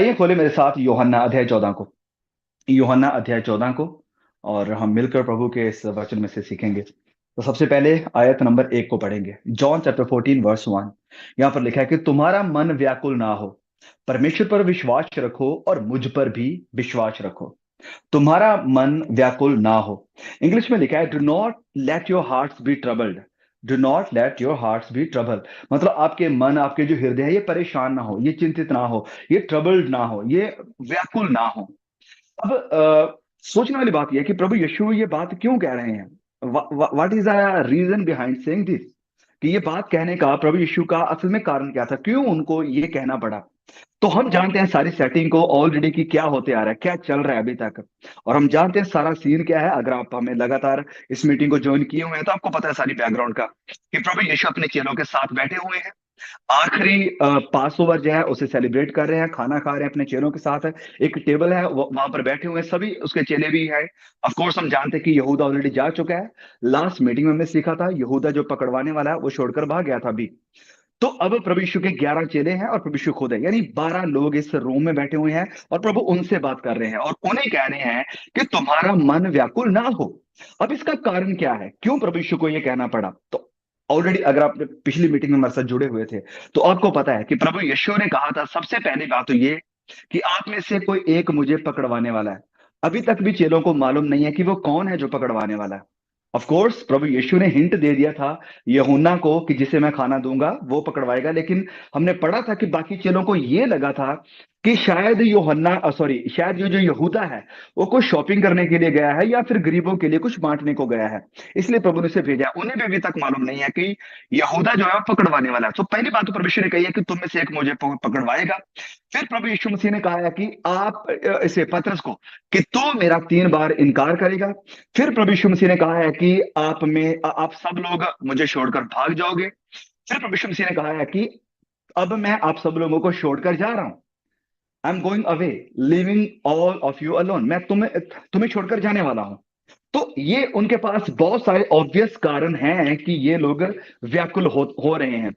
आइए खोले मेरे साथ यूहन्ना अध्याय 14 को। यूहन्ना अध्याय 14 को और हम मिलकर प्रभु के इस वचन में से सीखेंगे। तो सबसे पहले आयत नंबर 1 को पढ़ेंगे। John chapter 14 verse 1। यहाँ पर लिखा है कि तुम्हारा मन व्याकुल ना हो, परमेश्वर पर विश्वास रखो और मुझ पर भी विश्वास रखो। तुम्हारा मन व्याकुल ना हो। इंग्लिश में लिखा है do not let your hearts be troubled. Do not let your hearts be troubled, मतलब आपके मन, आपके जो हृदय है, ये परेशान ना हो, ये चिंतित ना हो, ये ट्रबल्ड ना हो, ये व्याकुल ना हो। अब सोचने वाली बात यह है कि प्रभु यीशु ये बात क्यों कह रहे हैं। What is the reason behind saying this, कि ये बात कहने का प्रभु यीशु का असल में कारण क्या था, क्यों उनको ये कहना पड़ा। तो हम जानते हैं सारी सेटिंग को ऑलरेडी कि क्या होते आ रहा है, क्या चल रहा है अभी तक। और हम जानते हैं सारा सीन क्या है। अगर आप हमें लगातार इस मीटिंग को ज्वाइन किए हुए हैं तो आपको पता है सारी बैकग्राउंड का, कि प्रभु यीशु अपने चेलों के साथ बैठे हुए हैं। आखिरी पास ओवर जो है उसे सेलिब्रेट कर रहे हैं, खाना खा रहे हैं अपने चेलों के साथ। एक टेबल है, वहां पर बैठे हुए हैं सभी उसके चेले भी हैं। ऑफ कोर्स हम जानते हैं कि यहूदा ऑलरेडी जा चुका है। लास्ट मीटिंग में हमने सीखा था यहूदा जो पकड़वाने वाला है वो छोड़कर भाग गया था अभी। तो अब प्रभु यीशु के 11 चेले हैं और प्रभु यीशु खुद है, यानी 12 लोग इस रूम में बैठे हुए हैं और प्रभु उनसे बात कर रहे हैं और उन्हें कह रहे हैं कि तुम्हारा मन व्याकुल ना हो। अब इसका कारण क्या है, क्यों प्रभु यीशु को यह कहना पड़ा। तो ऑलरेडी अगर आप पिछली मीटिंग में हमारे साथ जुड़े हुए थे तो आपको पता है कि प्रभु यीशु ने कहा था सबसे पहली बात तो ये कि आप में से कोई एक मुझे पकड़वाने वाला है। अभी तक भी चेलों को मालूम नहीं है कि वो कौन है जो पकड़वाने वाला है। ऑफ कोर्स प्रभु यीशु ने हिंट दे दिया था यूहन्ना को कि जिसे मैं खाना दूंगा वो पकड़वाएगा, लेकिन हमने पढ़ा था कि बाकी चेलों को ये लगा था कि शायद यूहन्ना, सॉरी, शायद ये जो यहूदा है वो कुछ शॉपिंग करने के लिए गया है या फिर गरीबों के लिए कुछ बांटने को गया है, इसलिए प्रभु ने उसे भेजा। उन्हें भी अभी तक मालूम नहीं है कि यहूदा जो है वो पकड़वाने वाला है। तो पहली बात तो परमेश्वर ने कही है कि तुम में से एक मुझे पकड़वाएगा। फिर प्रभु यीशु मसीह ने कहा है कि आप इसे पतरस को कि तू मेरा 3 बार इनकार करेगा। फिर प्रभु यीशु मसीह ने कहा है कि आप सब लोग मुझे छोड़कर भाग जाओगे। फिर प्रभु यीशु मसीह ने कहा है कि अब मैं आप सब लोगों को छोड़कर जा रहा हूं। I am going away, living all of you alone. मैं तुम्हें तुम्हें छोड़कर जाने वाला हूं। तो ये उनके पास बहुत सारे ऑब्वियस कारण हैं कि ये लोग व्याकुल हो रहे हैं,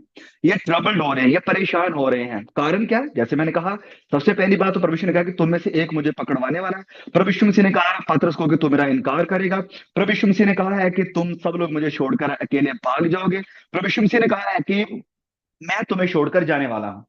ये ट्रबल्ड हो रहे हैं, ये परेशान हो रहे हैं। कारण क्या है, जैसे मैंने कहा, सबसे पहली बात तो परमेश्वर ने कहा कि तुम में से एक मुझे पकड़वाने वाला है। प्रभु यीशु मसीह ने कहा पतरस को कि तू मेरा इनकार करेगा। प्रभु यीशु मसीह ने कहा है कि तुम सब लोग मुझे छोड़कर अकेले भाग जाओगे। प्रभु यीशु मसीह ने कहा है कि मैं तुम्हें छोड़कर जाने वाला हूं,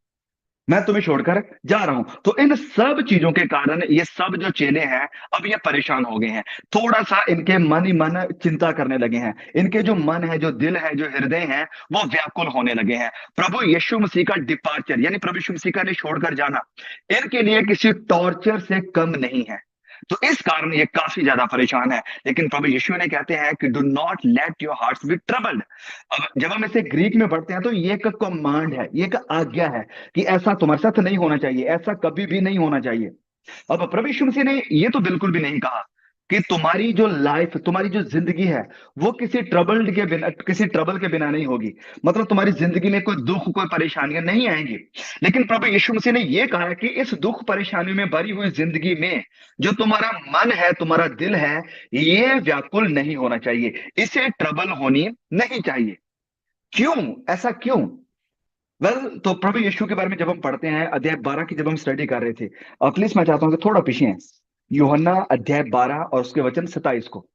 मैं तुम्हें छोड़कर जा रहा हूं। तो इन सब चीजों के कारण ये सब जो चेले हैं अब ये परेशान हो गए हैं। थोड़ा सा इनके मन ही मन चिंता करने लगे हैं, इनके जो मन है, जो दिल है, जो हृदय है, वो व्याकुल होने लगे हैं। प्रभु यीशु मसीह का डिपार्चर, यानी प्रभु यीशु मसीह का ने छोड़कर जाना इनके लिए किसी टॉर्चर से कम नहीं है। तो इस कारण ये काफी ज्यादा परेशान है। लेकिन प्रभु यीशु ने कहते हैं कि do not let your hearts be troubled. अब जब हम इसे ग्रीक में पढ़ते हैं तो ये एक कमांड है, ये एक आज्ञा है कि ऐसा तुम्हारे साथ नहीं होना चाहिए, ऐसा कभी भी नहीं होना चाहिए। अब प्रभु यीशु मसीह ने ये तो बिल्कुल भी नहीं कहा कि तुम्हारी जो लाइफ, तुम्हारी जो जिंदगी है वो किसी ट्रबल्ड के बिना, किसी ट्रबल के बिना नहीं होगी। मतलब तुम्हारी जिंदगी में कोई दुख, कोई परेशानियां नहीं आएंगी। लेकिन प्रभु यीशु मसीह ने ये कहा है कि इस दुख परेशानी में भरी हुई जिंदगी में जो तुम्हारा मन है, तुम्हारा दिल है, ये व्याकुल नहीं होना चाहिए, इसे ट्रबल होनी नहीं चाहिए। क्यों, ऐसा क्यों। तो प्रभु यीशु के बारे में जब हम पढ़ते हैं अध्याय 12 की, जब हम स्टडी कर रहे थे, प्लीज मैं चाहता हूं कि थोड़ा पीछे हैं। यूहन्ना अध्याय 12 और उसके वचन 27 को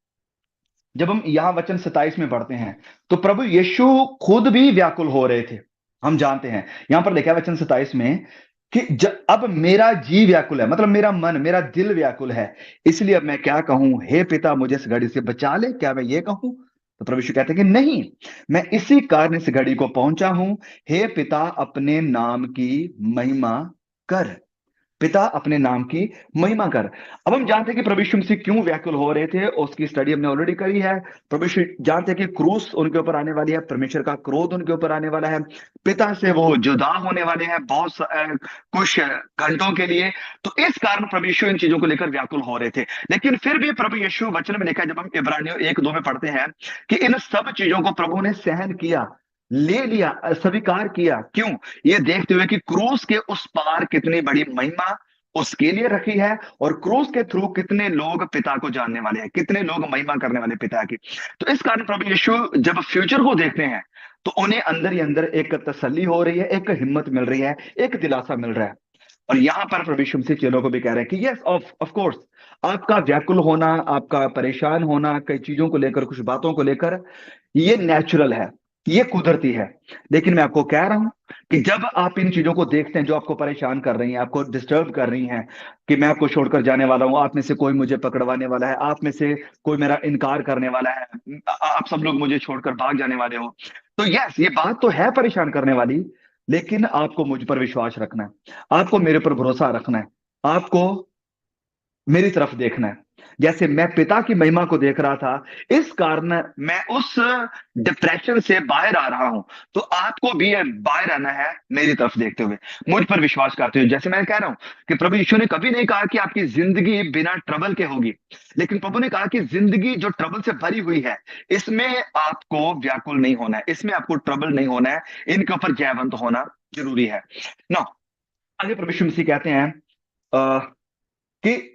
जब हम यहाँ वचन 27 में पढ़ते हैं तो प्रभु यीशु खुद भी व्याकुल हो रहे थे। हम जानते हैं, यहां पर लिखा है वचन 27 में कि अब मेरा जी व्याकुल है, मतलब मेरा मन, मेरा दिल व्याकुल है। इसलिए अब मैं क्या कहूं, हे पिता मुझे इस घड़ी से बचा ले, क्या मैं ये कहूं। तो प्रभु यीशु कहते हैं कि नहीं, मैं इसी कारण इस घड़ी को पहुंचा हूं। हे पिता अपने नाम की महिमा कर, पिता अपने नाम की महिमा कर। अब हम जानते हैं कि प्रभु यीशु मसीह क्यों व्याकुल हो रहे थे, उसकी स्टडी हमने ऑलरेडी करी है। प्रभु यीशु जानते हैं कि क्रूस उनके ऊपर आने वाली है, परमेश्वर का क्रोध उनके ऊपर आने वाला है, पिता से वो जुदा होने वाले हैं कुछ घंटों के लिए। तो इस कारण प्रभु यीशु इन चीजों को लेकर व्याकुल हो रहे थे। लेकिन फिर भी प्रभु यीशु, वचन में लिखा है, जब हम इब्रानियों 1-2 में पढ़ते हैं कि इन सब चीजों को प्रभु ने सहन किया, ले लिया, स्वीकार किया। क्यों, ये देखते हुए कि क्रूस के उस पार कितनी बड़ी महिमा उसके लिए रखी है और क्रूस के थ्रू कितने लोग पिता को जानने वाले हैं, कितने लोग महिमा करने वाले पिता की। तो इस कारण प्रभु यीशु जब फ्यूचर को देखते हैं तो उन्हें अंदर ही अंदर एक तसल्ली हो रही है, एक हिम्मत मिल रही है, एक दिलासा मिल रहा है। और यहां पर प्रभु यीशु मसीह चेलों को भी कह रहे हैं कि यस, ऑफ कोर्स, आपका व्याकुल होना, आपका परेशान होना कई चीजों को लेकर, कुछ बातों को लेकर, ये नेचुरल है, ये कुदरती है। लेकिन मैं आपको कह रहा हूं कि जब आप इन चीजों को देखते हैं जो आपको परेशान कर रही हैं, आपको डिस्टर्ब कर रही हैं, कि मैं आपको छोड़कर जाने वाला हूं, आप में से कोई मुझे पकड़वाने वाला है, आप में से कोई मेरा इनकार करने वाला है, आप सब लोग मुझे छोड़कर भाग जाने वाले हो, तो यस, ये बात तो है परेशान करने वाली। लेकिन आपको मुझ पर विश्वास रखना है, आपको मेरे पर भरोसा रखना है, आपको मेरी तरफ देखना है। जैसे मैं पिता की महिमा को देख रहा था, इस कारण मैं उस डिप्रेशन से बाहर आ रहा हूं, तो आपको भी बाहर आना है मेरी तरफ देखते हुए, मुझ पर विश्वास करते हुए। जैसे मैं कह रहा हूं कि प्रभु यीशु ने कभी नहीं कहा कि आपकी जिंदगी बिना ट्रबल के होगी, लेकिन प्रभु ने कहा कि जिंदगी जो ट्रबल से भरी हुई है, इसमें आपको व्याकुल नहीं होना है, इसमें आपको ट्रबल नहीं होना है, इनके ऊपर जयवंत होना जरूरी है ना। आगे प्रभु यीशु मसीह कहते हैं कि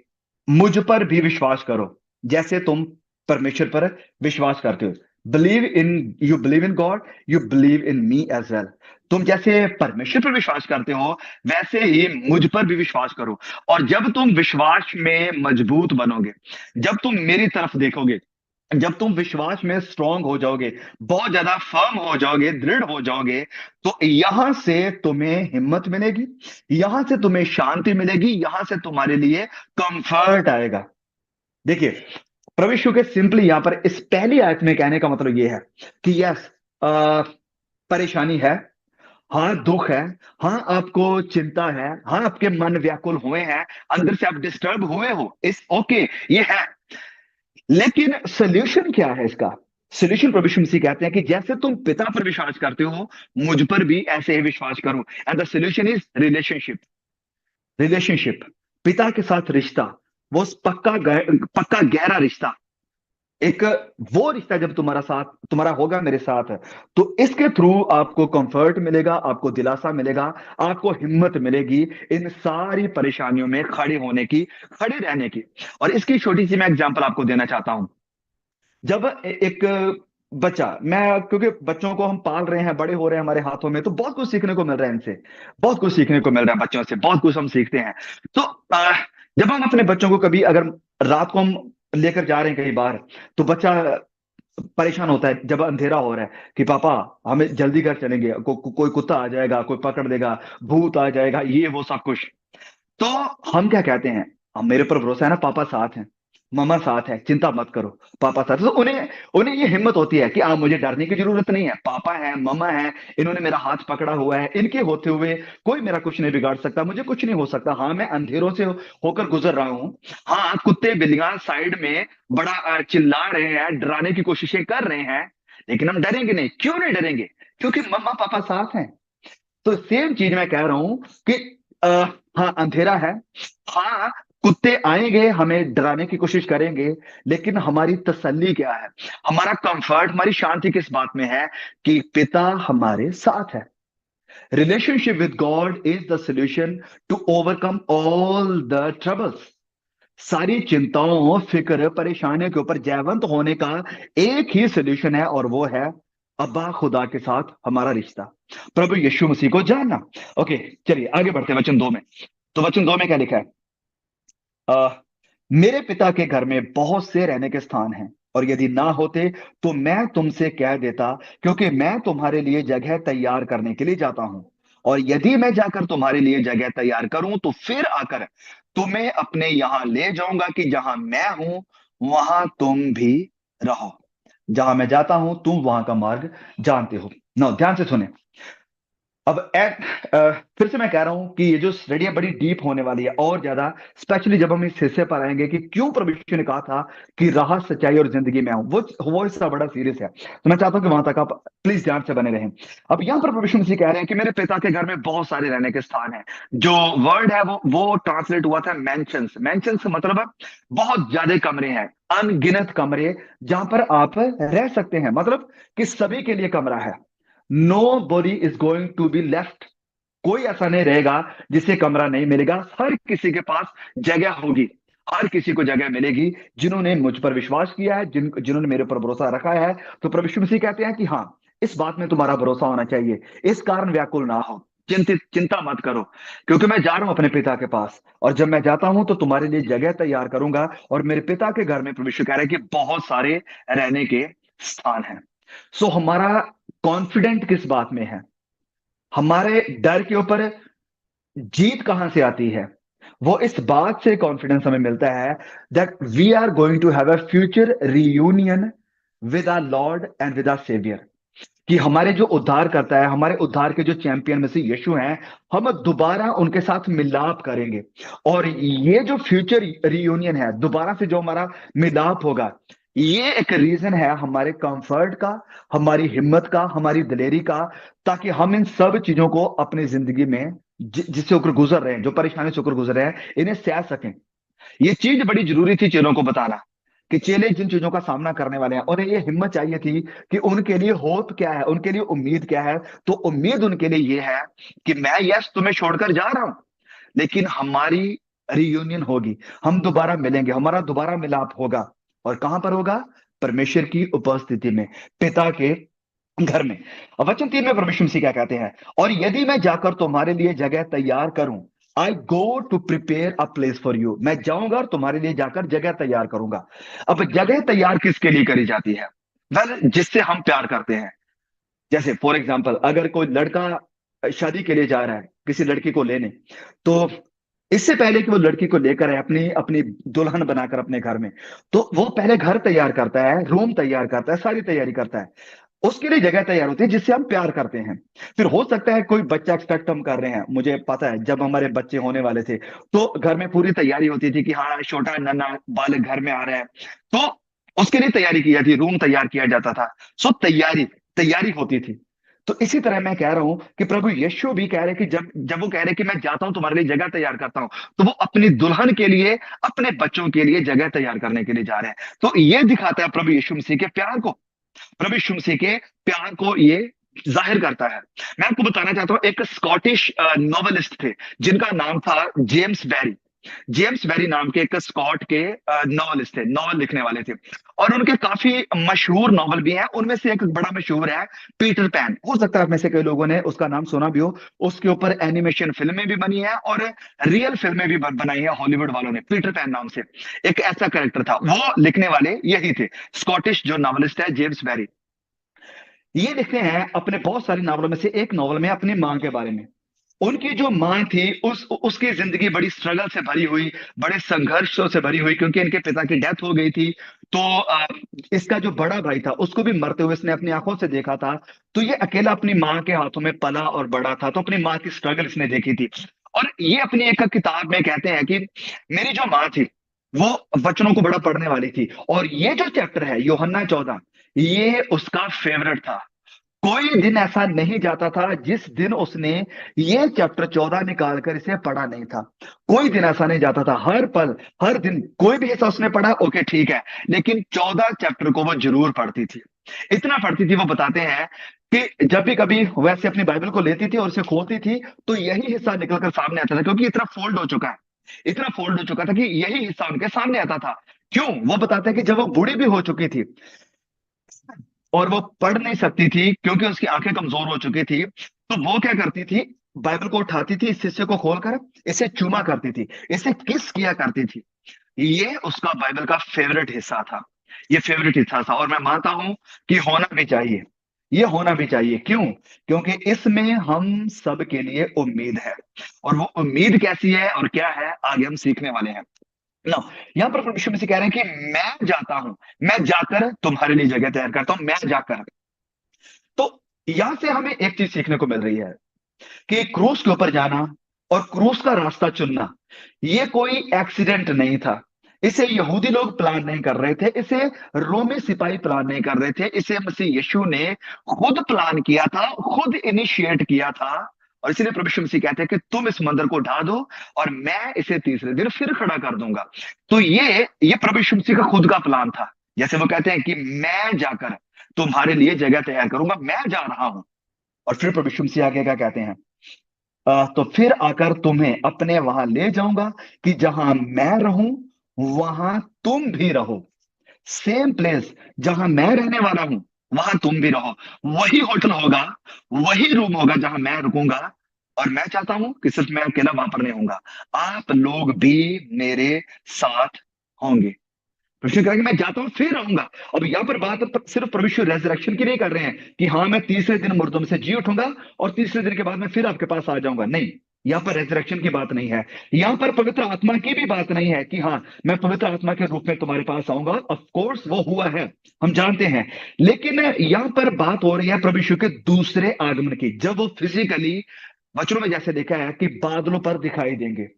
मुझ पर भी विश्वास करो जैसे तुम परमेश्वर पर विश्वास करते हो। Believe in God, you believe in me as well. तुम जैसे परमेश्वर पर विश्वास करते हो, वैसे ही मुझ पर भी विश्वास करो। और जब तुम विश्वास में मजबूत बनोगे, जब तुम मेरी तरफ देखोगे, जब तुम विश्वास में स्ट्रांग हो जाओगे, बहुत ज्यादा फर्म हो जाओगे, दृढ़ हो जाओगे, तो यहां से तुम्हें हिम्मत मिलेगी, यहां से तुम्हें शांति मिलेगी, यहां से तुम्हारे लिए कंफर्ट आएगा। देखिए, प्रभु यीशु के सिंपली यहां पर इस पहली आयत में कहने का मतलब यह है कि यस, परेशानी है, हाँ दुख है, हाँ आपको चिंता है, हाँ आपके मन व्याकुल हुए हैं, अंदर से आप डिस्टर्ब हुए हो, इस ओके, ये है। लेकिन सोल्यूशन क्या है इसका? सोल्यूशन प्रभु यीशु मसीह कहते हैं कि जैसे तुम पिता पर विश्वास करते हो, मुझ पर भी ऐसे ही विश्वास करो। And the solution is relationship. Relationship, पिता के साथ रिश्ता, वो पक्का गहरा रिश्ता, एक वो रिश्ता जब तुम्हारा होगा मेरे साथ, तो इसके थ्रू आपको कंफर्ट मिलेगा, आपको दिलासा मिलेगा, आपको हिम्मत मिलेगी इन सारी परेशानियों में खड़े होने की, खड़े रहने की। और इसकी छोटी सी मैं एग्जांपल आपको देना चाहता हूं। जब एक बच्चा, मैं क्योंकि बच्चों को हम पाल रहे हैं, बड़े हो रहे हैं हमारे हाथों में, तो बहुत कुछ सीखने को मिल रहा है इनसे, बहुत कुछ सीखने को मिल रहा है बच्चों से, बहुत कुछ हम सीखते हैं। तो जब हम अपने बच्चों को कभी अगर रात को हम लेकर जा रहे हैं कहीं बाहर, तो बच्चा परेशान होता है जब अंधेरा हो रहा है कि पापा हमें जल्दी घर चलेंगे, कोई कुत्ता आ जाएगा, कोई पकड़ देगा, भूत आ जाएगा, ये वो सब कुछ। तो हम क्या कहते हैं, अब मेरे पर भरोसा है ना, पापा साथ हैं, मम्मा साथ है, चिंता मत करो, पापा साथ है। तो उन्हें उन्हें ये हिम्मत होती है कि मुझे डरने की जरूरत नहीं है, पापा है, मम्मा है, इन्होंने मेरा हाथ पकड़ा हुआ है, इनके होते हुए कोई मेरा कुछ नहीं बिगाड़ सकता, मुझे कुछ नहीं हो सकता। हाँ, मैं अंधेरों से होकर गुजर रहा हूँ, हाँ कुत्ते बिल्लियां साइड में बड़ा चिल्ला रहे हैं, डराने की कोशिशें कर रहे हैं, लेकिन हम डरेंगे नहीं। क्यों नहीं डरेंगे? क्योंकि मम्मा पापा साथ हैं। तो सेम चीज मैं कह रहा हूं कि आ, हाँ अंधेरा है, हाँ कुत्ते आएंगे, हमें डराने की कोशिश करेंगे, लेकिन हमारी तसल्ली क्या है, हमारा कंफर्ट, हमारी शांति किस बात में है? कि पिता हमारे साथ है। Relationship with God is the solution to overcome all the troubles. सारी चिंताओं, फिक्र, परेशानियों के ऊपर जयवंत होने का एक ही सोल्यूशन है, और वो है अब्बा खुदा के साथ हमारा रिश्ता, प्रभु यीशु मसीह को जानना। ओके, चलिए आगे बढ़ते हैं वचन 2 में। तो वचन 2 में क्या लिखा है? मेरे पिता के घर में बहुत से रहने के स्थान हैं, और यदि ना होते तो मैं तुमसे कह देता, क्योंकि मैं तुम्हारे लिए जगह तैयार करने के लिए जाता हूं। और यदि मैं जाकर तुम्हारे लिए जगह तैयार करूं, तो फिर आकर तुम्हें अपने यहां ले जाऊंगा, कि जहां मैं हूं वहां तुम भी रहो। जहां मैं जाता हूं तुम वहां का मार्ग जानते हो। ना, ध्यान से सुने। अब फिर से मैं कह रहा हूं कि ये जो स्टडी है बड़ी डीप होने वाली है, और ज्यादा, स्पेशली जब हम इस हिस्से पर आएंगे कि क्यों प्रभु यीशु ने कहा था कि राह, सच्चाई और जिंदगी में हूं, वो हिस्सा बड़ा सीरियस है। तो मैं चाहता हूं कि वहां तक आप प्लीज ध्यान से बने रहें। अब यहां पर प्रभु यीशु मसीह कह रहे हैं कि मेरे पिता के घर में बहुत सारे रहने के स्थान हैं। जो वर्ड है वो ट्रांसलेट हुआ था मैंशंस। मैंशंस मतलब बहुत ज्यादा कमरे हैं, अनगिनत कमरे, जहां पर आप रह सकते हैं, मतलब कि सभी के लिए कमरा है। Nobody is going to be left. कोई ऐसा नहीं रहेगा जिसे कमरा नहीं मिलेगा, हर किसी के पास जगह होगी, हर किसी को जगह मिलेगी, जिन्होंने मुझ पर विश्वास किया है, जिन्होंने मेरे ऊपर भरोसा रखा है। तो प्रभु यीशु मसीह कहते हैं कि हाँ, इस बात में तुम्हारा भरोसा होना चाहिए, इस कारण व्याकुल ना हो। चिंता मत करो, क्योंकि मैं जा रहा हूं अपने पिता के पास, और जब मैं जाता हूं तो तुम्हारे लिए जगह तैयार करूंगा, और मेरे पिता के घर में, परमेश्वर कह रहा है कि बहुत सारे रहने के स्थान हैं। सो हमारा कॉन्फिडेंट किस बात में है? हमारे डर के ऊपर जीत कहां से आती है? वो इस बात से कॉन्फिडेंस हमें मिलता है that we are going to have a future reunion with our Lord and with our saviour. कि हमारे जो उद्धार करता है, हमारे उद्धार के जो चैंपियन में से यीशु हैं, हम दोबारा उनके साथ मिलाप करेंगे। और ये जो फ्यूचर रियूनियन है, दोबारा से जो हमारा मिलाप होगा, ये एक रीजन है हमारे कंफर्ट का, हमारी हिम्मत का, हमारी दिलेरी का, ताकि हम इन सब चीजों को अपनी जिंदगी में जिससे होकर गुजर रहे हैं, जो परेशानी से होकर गुजर रहे हैं, इन्हें सह सकें। ये चीज बड़ी जरूरी थी चेलों को बताना, कि चेले जिन चीजों का सामना करने वाले हैं, उन्हें ये हिम्मत चाहिए थी कि उनके लिए होप क्या है, उनके लिए उम्मीद क्या है। तो उम्मीद उनके लिए ये है कि मैं यस तुम्हें छोड़कर जा रहा हूं, लेकिन हमारी रियूनियन होगी, हम दोबारा मिलेंगे, हमारा दोबारा मिलाप होगा। और कहां पर होगा? परमेश्वर की उपस्थिति में, पिता के घर में। अब वचन 3 में परमेश्वर मसीह क्या कहते हैं? और यदि मैं जाकर तुम्हारे लिए जगह तैयार करूं, I go to prepare a place for you, मैं जाऊंगा और तुम्हारे लिए जाकर जगह तैयार करूंगा। अब जगह तैयार किसके लिए करी जाती है? वेल, जिससे हम प्यार करते हैं। जैसे फॉर एग्जाम्पल, अगर कोई लड़का शादी के लिए जा रहा है किसी लड़की को लेने, तो इससे पहले कि वो लड़की को लेकर आए अपनी अपनी दुल्हन बनाकर अपने घर में, तो वो पहले घर तैयार करता है, रूम तैयार करता है, सारी तैयारी करता है। उसके लिए जगह तैयार होती है जिससे हम प्यार करते हैं। फिर हो सकता है कोई बच्चा एक्सपेक्ट हम कर रहे हैं, मुझे पता है जब हमारे बच्चे होने वाले थे, तो घर में पूरी तैयारी होती थी कि हाँ छोटा नन्हा बालक घर में आ रहा है, तो उसके लिए तैयारी की जाती, रूम तैयार किया जाता था। सो तैयारी तैयारी होती थी। तो इसी तरह मैं कह रहा हूं कि प्रभु यीशु भी कह रहे कि जब जब वो कह रहे कि मैं जाता हूं तुम्हारे लिए जगह तैयार करता हूं, तो वो अपनी दुल्हन के लिए, अपने बच्चों के लिए जगह तैयार करने के लिए जा रहे हैं। तो ये दिखाता है प्रभु यीशु मसीह के प्यार को, प्रभु यीशु मसीह के प्यार को ये जाहिर करता है। मैं आपको बताना चाहता हूं, एक स्कॉटिश नॉवेलिस्ट थे जिनका नाम था जेम्स बैरी। जेम्स बैरी नाम के एक स्कॉट के नॉवेलिस्ट थे, नॉवल लिखने वाले थे, और उनके काफी मशहूर नॉवल भी हैं। उनमें से एक बड़ा मशहूर है पीटर पैन। हो सकता है आप में से कई लोगों ने उसका नाम सुना भी हो। उसके ऊपर एनिमेशन फिल्में भी बनी है और रियल फिल्में भी बनाई है हॉलीवुड वालों ने। पीटर पैन नाम से एक ऐसा कैरेक्टर था, वो लिखने वाले यही थे, स्कॉटिश जो नॉवलिस्ट है जेम्स बैरी। ये लिखते हैं अपने बहुत सारी नॉवलों में से एक नॉवल में अपनी मां के बारे में। उनकी जो मां थी, उसकी जिंदगी बड़ी स्ट्रगल से भरी हुई, बड़े संघर्षों से भरी हुई, क्योंकि इनके पिता की डेथ हो गई थी। तो इसका जो बड़ा भाई था उसको भी मरते हुए इसने अपनी आंखों से देखा था। तो ये अकेला अपनी मां के हाथों में पला और बड़ा था, तो अपनी मां की स्ट्रगल इसने देखी थी। और ये अपनी एक किताब में कहते हैं कि मेरी जो मां थी वो वचनों को बड़ा पढ़ने वाली थी, और ये जो चैप्टर है यूहन्ना 14, ये उसका फेवरेट था। कोई दिन ऐसा नहीं जाता था जिस दिन उसने ये चैप्टर 14 निकालकर इसे पढ़ा नहीं था। कोई दिन ऐसा नहीं जाता था, हर पल, हर दिन कोई भी हिस्सा उसने पढ़ा, ओके ठीक है, लेकिन 14 चैप्टर को वो जरूर पढ़ती थी। इतना पढ़ती थी, वो बताते हैं कि जब भी कभी वैसे अपनी बाइबल को लेती थी और उसे खोलती थी, तो यही हिस्सा निकलकर सामने आता था, क्योंकि इतना फोल्ड हो चुका है, इतना फोल्ड हो चुका था कि यही हिस्सा उनके सामने आता था। क्यों? वो बताते हैं कि जब वो बूढ़ी भी हो चुकी थी और वो पढ़ नहीं सकती थी, क्योंकि उसकी आंखें कमजोर हो चुकी थी, तो वो क्या करती थी? बाइबल को उठाती थी, इस हिस्से को खोलकर इसे चूमा करती थी, इसे किस किया करती थी। ये उसका बाइबल का फेवरेट हिस्सा था, ये फेवरेट हिस्सा था। और मैं मानता हूं कि होना भी चाहिए, ये होना भी चाहिए। क्यों? क्योंकि इसमें हम सब के लिए उम्मीद है, और वो उम्मीद कैसी है और क्या है, आगे हम सीखने वाले हैं ना। यहां पर परमेश्वर मसीह कह रहे हैं कि मैं जाता हूं, मैं जाकर तुम्हारे लिए जगह तैयार करता हूं, मैं जाकर। तो यहां से हमें एक चीज सीखने को मिल रही है कि क्रूस के ऊपर जाना और क्रूस का रास्ता चुनना, ये कोई एक्सीडेंट नहीं था। इसे यहूदी लोग प्लान नहीं कर रहे थे, इसे रोमी सिपाही प्लान नहीं कर रहे थे, इसे मसीह यीशु ने खुद प्लान किया था, खुद इनिशिएट किया था। और इसीलिए प्रभु यीशु मसीह कहते हैं कि तुम इस मंदिर को ढा दो और मैं इसे तीसरे दिन फिर खड़ा कर दूंगा। तो ये प्रभु यीशु मसीह का खुद का प्लान था। जैसे वो कहते हैं कि मैं जाकर तुम्हारे लिए जगह तैयार करूंगा, मैं जा रहा हूं। और फिर प्रभु यीशु मसीह आगे क्या कहते हैं? तो फिर आकर तुम्हें अपने वहां ले जाऊंगा, कि जहां मैं रहूं वहां तुम भी रहो। सेम प्लेस, जहां मैं रहने वाला हूं वहां तुम भी रहो। वही होटल होगा, वही रूम होगा जहां मैं रुकूंगा, और मैं चाहता हूं कि सिर्फ मैं अकेला वहां पर नहीं होऊंगा, आप लोग भी मेरे साथ होंगे। प्रश्न करेंगे मैं जाता हूं फिर आऊंगा। अब यहाँ पर बात सिर्फ परमेश्वर रेजरेक्शन की नहीं कर रहे हैं कि हाँ मैं तीसरे दिन मुर्दों में से जी उठूंगा और तीसरे दिन के बाद मैं फिर आपके पास आ जाऊंगा, नहीं। यहाँ पर रेजरेक्शन की बात नहीं है। यहाँ पर पवित्र आत्मा की भी बात नहीं है कि हाँ मैं पवित्र आत्मा के रूप में तुम्हारे पास आऊंगा। ऑफ कोर्स वो हुआ है, हम जानते हैं। लेकिन यहाँ पर बात हो रही है प्रभु यीशु के दूसरे आगमन की, जब वो फिजिकली, वचनों में जैसे देखा है कि बादलों पर दिखाई देंगे,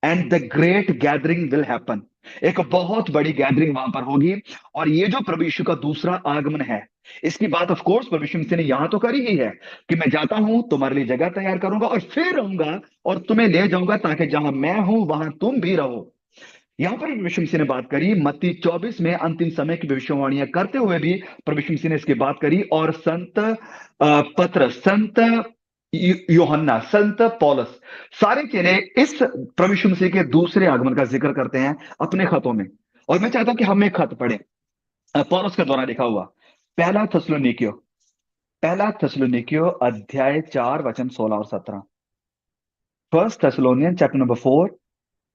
and the great gathering will happen. एक बहुत बड़ी गैदरिंग वहां पर होगी। और ये जो प्रभु यीशु का दूसरा आगमन है, इसकी बात ऑफ कोर्स प्रभु यीशु मसीह ने यहां तो करी ही है कि मैं जाता हूं तुम्हारे लिए जगह तैयार करूंगा और फिर आऊंगा और तुम्हें ले जाऊंगा ताकि जहां मैं हूं वहां तुम भी रहो। यहां पर प्रभु यीशु मसीह ने बात करी मत्ती 24 में अंतिम समय की भविष्यवाणियां करते हुए भी प्रभु यीशु मसीह ने इसकी बात करी। और संत यूहन्ना, संत पौलुस, सारे चेले इस प्रभु यीशु मसीह के दूसरे आगमन का जिक्र करते हैं अपने खतों में। और मैं चाहता हूं कि हम एक खत पढ़े पौलुस के द्वारा लिखा हुआ, पहला थेसलोनिकियो, अध्याय 4 वचन 16 और 17। First Thessalonian chapter number 4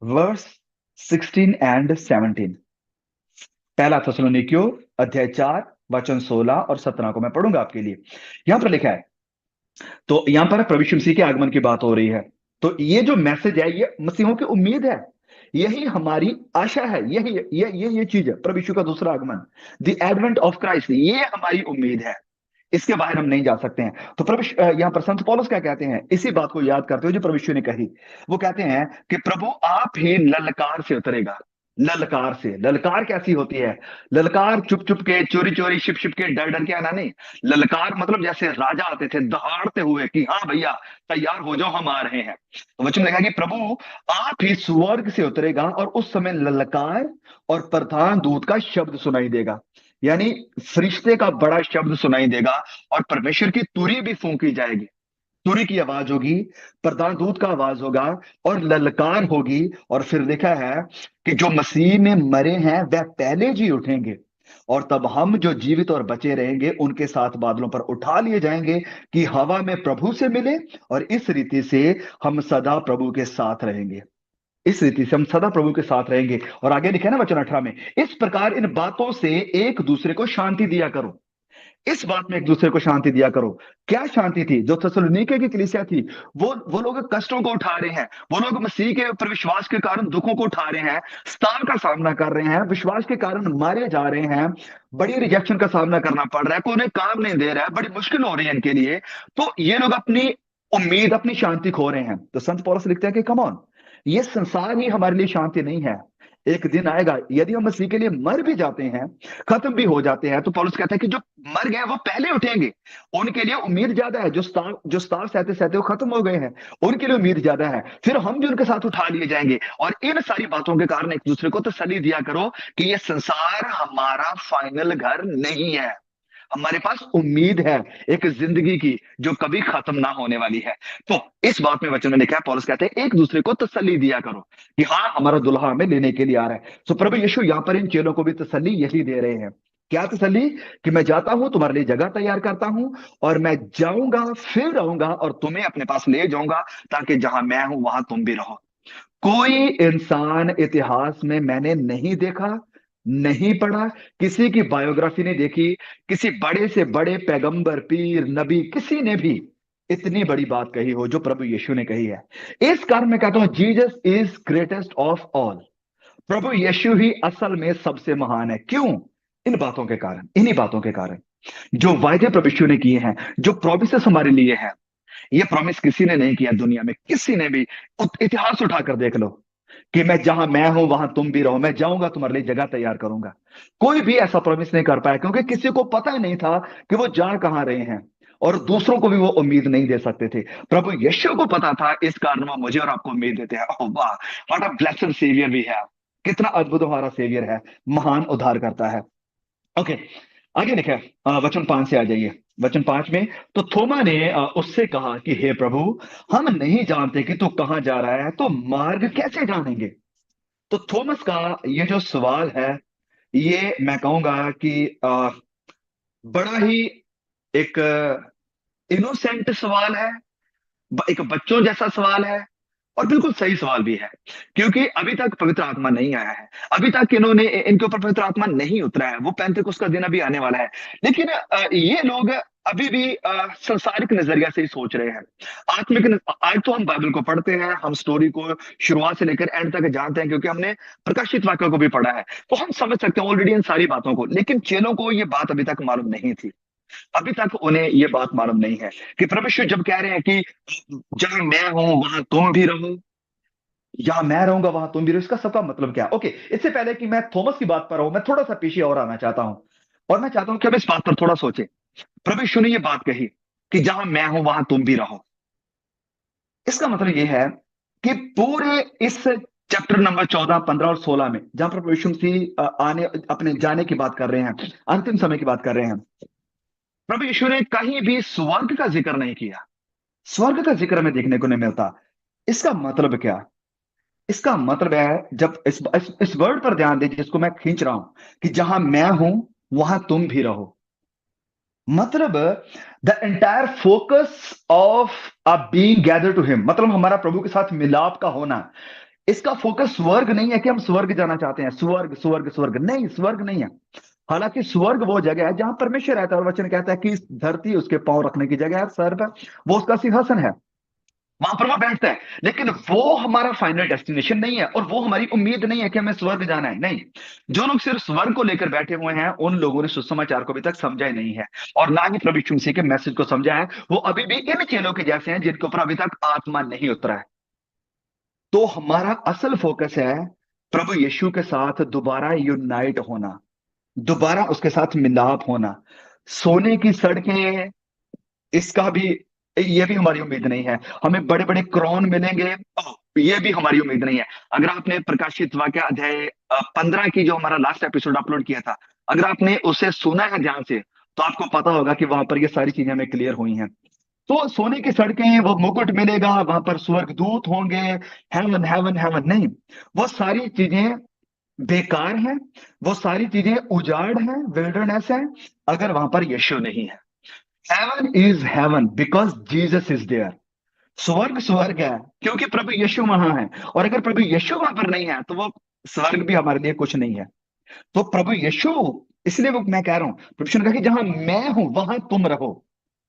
verse 16 and 17। पहला थेसलोनिकियो अध्याय 4 वचन 16 और 17 को मैं पढ़ूंगा आपके लिए। यहां पर लिखा है, तो यहां पर प्रभु यीशु मसीह के आगमन की बात हो रही है। तो ये जो मैसेज है ये मसीहों की उम्मीद है, यही हमारी आशा है, यही ये चीज है प्रभु यीशु का दूसरा आगमन, द एडवेंट ऑफ क्राइस्ट, ये हमारी उम्मीद है। इसके बाहर हम नहीं जा सकते हैं। तो प्रभु यहाँ पर संत पौलुस क्या कहते हैं, इसी बात को याद करते हुए जो प्रभु यीशु ने कही, वो कहते हैं कि प्रभु आप ही ललकार से उतरेगा। ललकार से, ललकार कैसी होती है? ललकार चुप चुप के, चोरी चोरी, छिप छिप के, डर डर के आना नहीं। ललकार मतलब जैसे राजा आते थे दहाड़ते हुए कि हाँ भैया तैयार हो जाओ हम आ रहे हैं। तो वचन लिखा कि प्रभु आप ही स्वर्ग से उतरेगा और उस समय ललकार और प्रधान दूत का शब्द सुनाई देगा, यानी फरिश्ते का बड़ा शब्द सुनाई देगा और परमेश्वर की तुरी भी फूंकी जाएगी। तुरी की आवाज होगी, प्रधान दूत का आवाज होगा और ललकार होगी। और फिर लिखा है कि जो मसीह में मरे हैं वह पहले जी उठेंगे और तब हम जो जीवित और बचे रहेंगे उनके साथ बादलों पर उठा लिए जाएंगे कि हवा में प्रभु से मिले, और इस रीति से हम सदा प्रभु के साथ रहेंगे। इस रीति से हम सदा प्रभु के साथ रहेंगे। और आगे लिखे ना वचन 18 में, इस प्रकार इन बातों से एक दूसरे को शांति दिया करो। इस बात में एक दूसरे को शांति दिया करो। क्या शांति थी जो थेसलोनिके की कलीसिया थी? वो लोग कष्टों को उठा रहे हैं, वो लोग मसीह के ऊपर विश्वास के कारण दुखों को उठा रहे हैं, स्ताव का सामना कर रहे हैं, विश्वास के कारण मारे जा रहे हैं, बड़ी रिजेक्शन का सामना करना पड़ रहा है, कोई उन्हें काम नहीं दे रहा है, बड़ी मुश्किल हो रही है इनके लिए। तो ये लोग अपनी उम्मीद, अपनी शांति खो रहे हैं। तो संत पौलुस लिखते हैं कि कम ऑन, ये संसार ही हमारे लिए शांति नहीं है। एक दिन आएगा, यदि हम मसीह के लिए मर भी जाते हैं, खत्म भी हो जाते हैं, तो पौलुस कहता है कि जो मर गए वो पहले उठेंगे, उनके लिए उम्मीद ज्यादा है। जो स्ताव सहते सहते वो खत्म हो गए हैं, उनके लिए उम्मीद ज्यादा है। फिर हम भी उनके साथ उठा लिए जाएंगे। और इन सारी बातों के कारण एक दूसरे को तसल्ली दिया करो कि ये संसार हमारा फाइनल घर नहीं है। हमारे पास उम्मीद है एक जिंदगी की जो कभी खत्म ना होने वाली है। तो इस बात में वचन में लिखा है, पौलुस कहते हैं एक दूसरे को तसल्ली दिया करो कि हाँ हमारा दुल्हा हमें लेने के लिए आ रहा है। तो प्रभु यीशु यहाँ पर इन चेलों को भी तसल्ली यही दे रहे हैं। क्या तसल्ली? कि मैं जाता हूं तुम्हारे लिए जगह तैयार करता हूं और मैं जाऊंगा फिर आऊंगा और तुम्हें अपने पास ले जाऊंगा ताकि जहां मैं हूं वहां तुम भी रहो। कोई इंसान इतिहास में मैंने नहीं देखा, नहीं पढ़ा, किसी की बायोग्राफी नहीं देखी, किसी बड़े से बड़े पैगंबर, पीर, नबी, किसी ने भी इतनी बड़ी बात कही हो जो प्रभु यीशु ने कही है। इस कारण मैं कहता हूं Jesus is greatest of all. प्रभु यीशु ही असल में सबसे महान है। क्यों? इन बातों के कारण, इन्हीं बातों के कारण, जो वायदे प्रभु यीशु ने किए हैं, जो प्रोमिसेस हमारे लिए हैं। ये प्रॉमिस किसी ने नहीं किया दुनिया में, किसी ने भी। इतिहास उठाकर देख लो कि मैं जहां मैं हूं वहां तुम भी रहो, मैं जाऊंगा तुम्हारे लिए जगह तैयार करूंगा। कोई भी ऐसा प्रॉमिस नहीं कर पाया क्योंकि किसी को पता ही नहीं था कि वो जा कहां रहे हैं, और दूसरों को भी वो उम्मीद नहीं दे सकते थे। प्रभु यीशु को पता था, इस कारण वो मुझे और आपको उम्मीद देते हैं। ओह वाह, what a blessed saviour we have. कितना अद्भुत हमारा सेवियर है, महान उद्धार करता है। ओके, आगे लिखा है, वचन 5 से आ जाइए। वचन 5 में, तो थोमा ने उससे कहा कि हे प्रभु, हम नहीं जानते कि तू कहां जा रहा है, तो मार्ग कैसे जानेंगे? तो थॉमस का ये जो सवाल है, ये मैं कहूंगा कि बड़ा ही एक इनोसेंट सवाल है, एक बच्चों जैसा सवाल है और बिल्कुल सही सवाल भी है, क्योंकि अभी तक पवित्र आत्मा नहीं आया है। अभी तक इन्होंने इनके ऊपर पवित्र आत्मा नहीं उतरा है। वो पेंतेकुस्त का दिन अभी आने वाला है, लेकिन ये लोग अभी भी संसारिक नजरिया से ही सोच रहे हैं। आत्मिक आज तो हम बाइबल को पढ़ते हैं, हम स्टोरी को शुरुआत से लेकर एंड तक जानते हैं, क्योंकि हमने प्रकाशित वाक्य को भी पढ़ा है, तो हम समझ सकते हैं ऑलरेडी इन सारी बातों को। लेकिन चेलों को ये बात अभी तक मालूम नहीं थी। अभी तक उन्हें ये बात मालूम नहीं है कि प्रभु यीशु जब कह रहे हैं कि जहां मैं हूं वहां तुम भी रहो, जहां मैं रहूंगा वहां तुम भी रहो, इसका सबका मतलब क्या है? ओके, इससे पहले कि मैं थॉमस की बात पर आऊं, मैं थोड़ा सा पीछे और आना चाहता हूं, और मैं चाहता हूं कि हम इस बात पर थोड़ा सोचें। प्रभु यीशु ने ये बात कही कि जहां मैं हूं वहां तुम भी रहो। इसका मतलब ये है कि पूरे इस चैप्टर नंबर 14, 15 और 16 में, जहां प्रभु यीशु मसीह आने अपने जाने की बात कर रहे हैं, अंतिम समय की बात कर रहे हैं, प्रभु यीशु ने कहीं भी स्वर्ग का जिक्र नहीं किया। स्वर्ग का जिक्र हमें देखने को नहीं मिलता। इसका मतलब क्या? इसका मतलब है, जब इस वर्ड पर ध्यान दें जिसको मैं खींच रहा हूं, कि जहां मैं हूं वहां तुम भी रहो। मतलब the entire focus of a being gather to him, मतलब हमारा प्रभु के साथ मिलाप का होना, इसका फोकस स्वर्ग नहीं है कि हम स्वर्ग जाना चाहते हैं। स्वर्ग स्वर्ग स्वर्ग नहीं, स्वर्ग नहीं है। हालांकि स्वर्ग वो जगह है जहां परमेश्वर रहता है, और वचन कहता है कि इस धरती उसके पांव रखने की जगह है, सर पर वो उसका सिंहासन है, वहां पर वो बैठता है। लेकिन वो हमारा फाइनल डेस्टिनेशन नहीं है, और वो हमारी उम्मीद नहीं है कि हमें स्वर्ग जाना है। नहीं, जो लोग सिर्फ स्वर्ग को लेकर बैठे हुए हैं, उन लोगों ने सुसमाचार को अभी तक समझा ही नहीं है, और ना ही प्रभु यीशु मसीह के मैसेज को समझा है। वो अभी भी इन चेलों के जैसे हैं जिनके ऊपर अभी तक आत्मा नहीं उतरा है। तो हमारा असल फोकस है प्रभु यीशु के साथ दोबारा यूनाइट होना, दोबारा उसके साथ मिलाप होना। सोने की सड़कें, इसका भी, ये भी हमारी उम्मीद नहीं है। हमें बड़े बड़े क्राउन मिलेंगे, ये भी हमारी उम्मीद नहीं है। अगर आपने प्रकाशित वाक्य अध्याय 15 की, जो हमारा लास्ट एपिसोड अपलोड किया था, अगर आपने उसे सुना है ध्यान से, तो आपको पता होगा कि वहां पर ये सारी चीजें हमें क्लियर हुई हैं। तो सोने की सड़कें, वो मुकुट मिलेगा, वहां पर स्वर्गदूत होंगे, हेवन हेवन हेवन नहीं, वो सारी चीजें बेकार हैं। वो सारी चीजें उजाड़ हैं, विल्डरनेस है, अगर वहां पर यीशु नहीं है। Heaven is heaven because Jesus is there. स्वर्ग स्वर्ग है क्योंकि प्रभु यीशु वहां है, और अगर प्रभु यीशु वहां पर नहीं है तो वो स्वर्ग भी हमारे लिए कुछ नहीं है। तो प्रभु यीशु, इसलिए वो मैं कह रहा हूं, प्रभु यीशु ने कहा कि जहां मैं हूं वहां तुम रहो,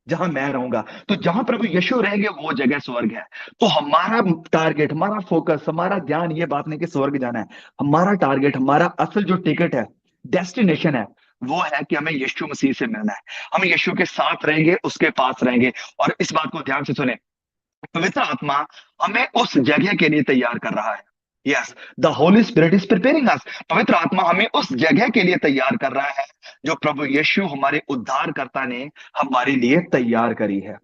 जहां मैं रहूंगा। तो जहां प्रभु यीशु रहेंगे वो जगह स्वर्ग है। तो हमारा टारगेट, हमारा फोकस, हमारा ध्यान ये बात नहीं कि स्वर्ग जाना है। हमारा टारगेट, हमारा असल जो टिकट है, डेस्टिनेशन है, वो है कि हमें यीशु मसीह से मिलना है। हम यीशु के साथ रहेंगे, उसके पास रहेंगे। और इस बात को ध्यान से सुने, पवित्र आत्मा हमें उस जगह के लिए तैयार कर रहा है। Yes, the holy spirit is preparing us. पवित्र आत्मा हमें उस जगह के लिए तैयार कर रहा है जो प्रभु यीशु हमारे उद्धारकर्ता ने हमारे लिए तैयार करी है।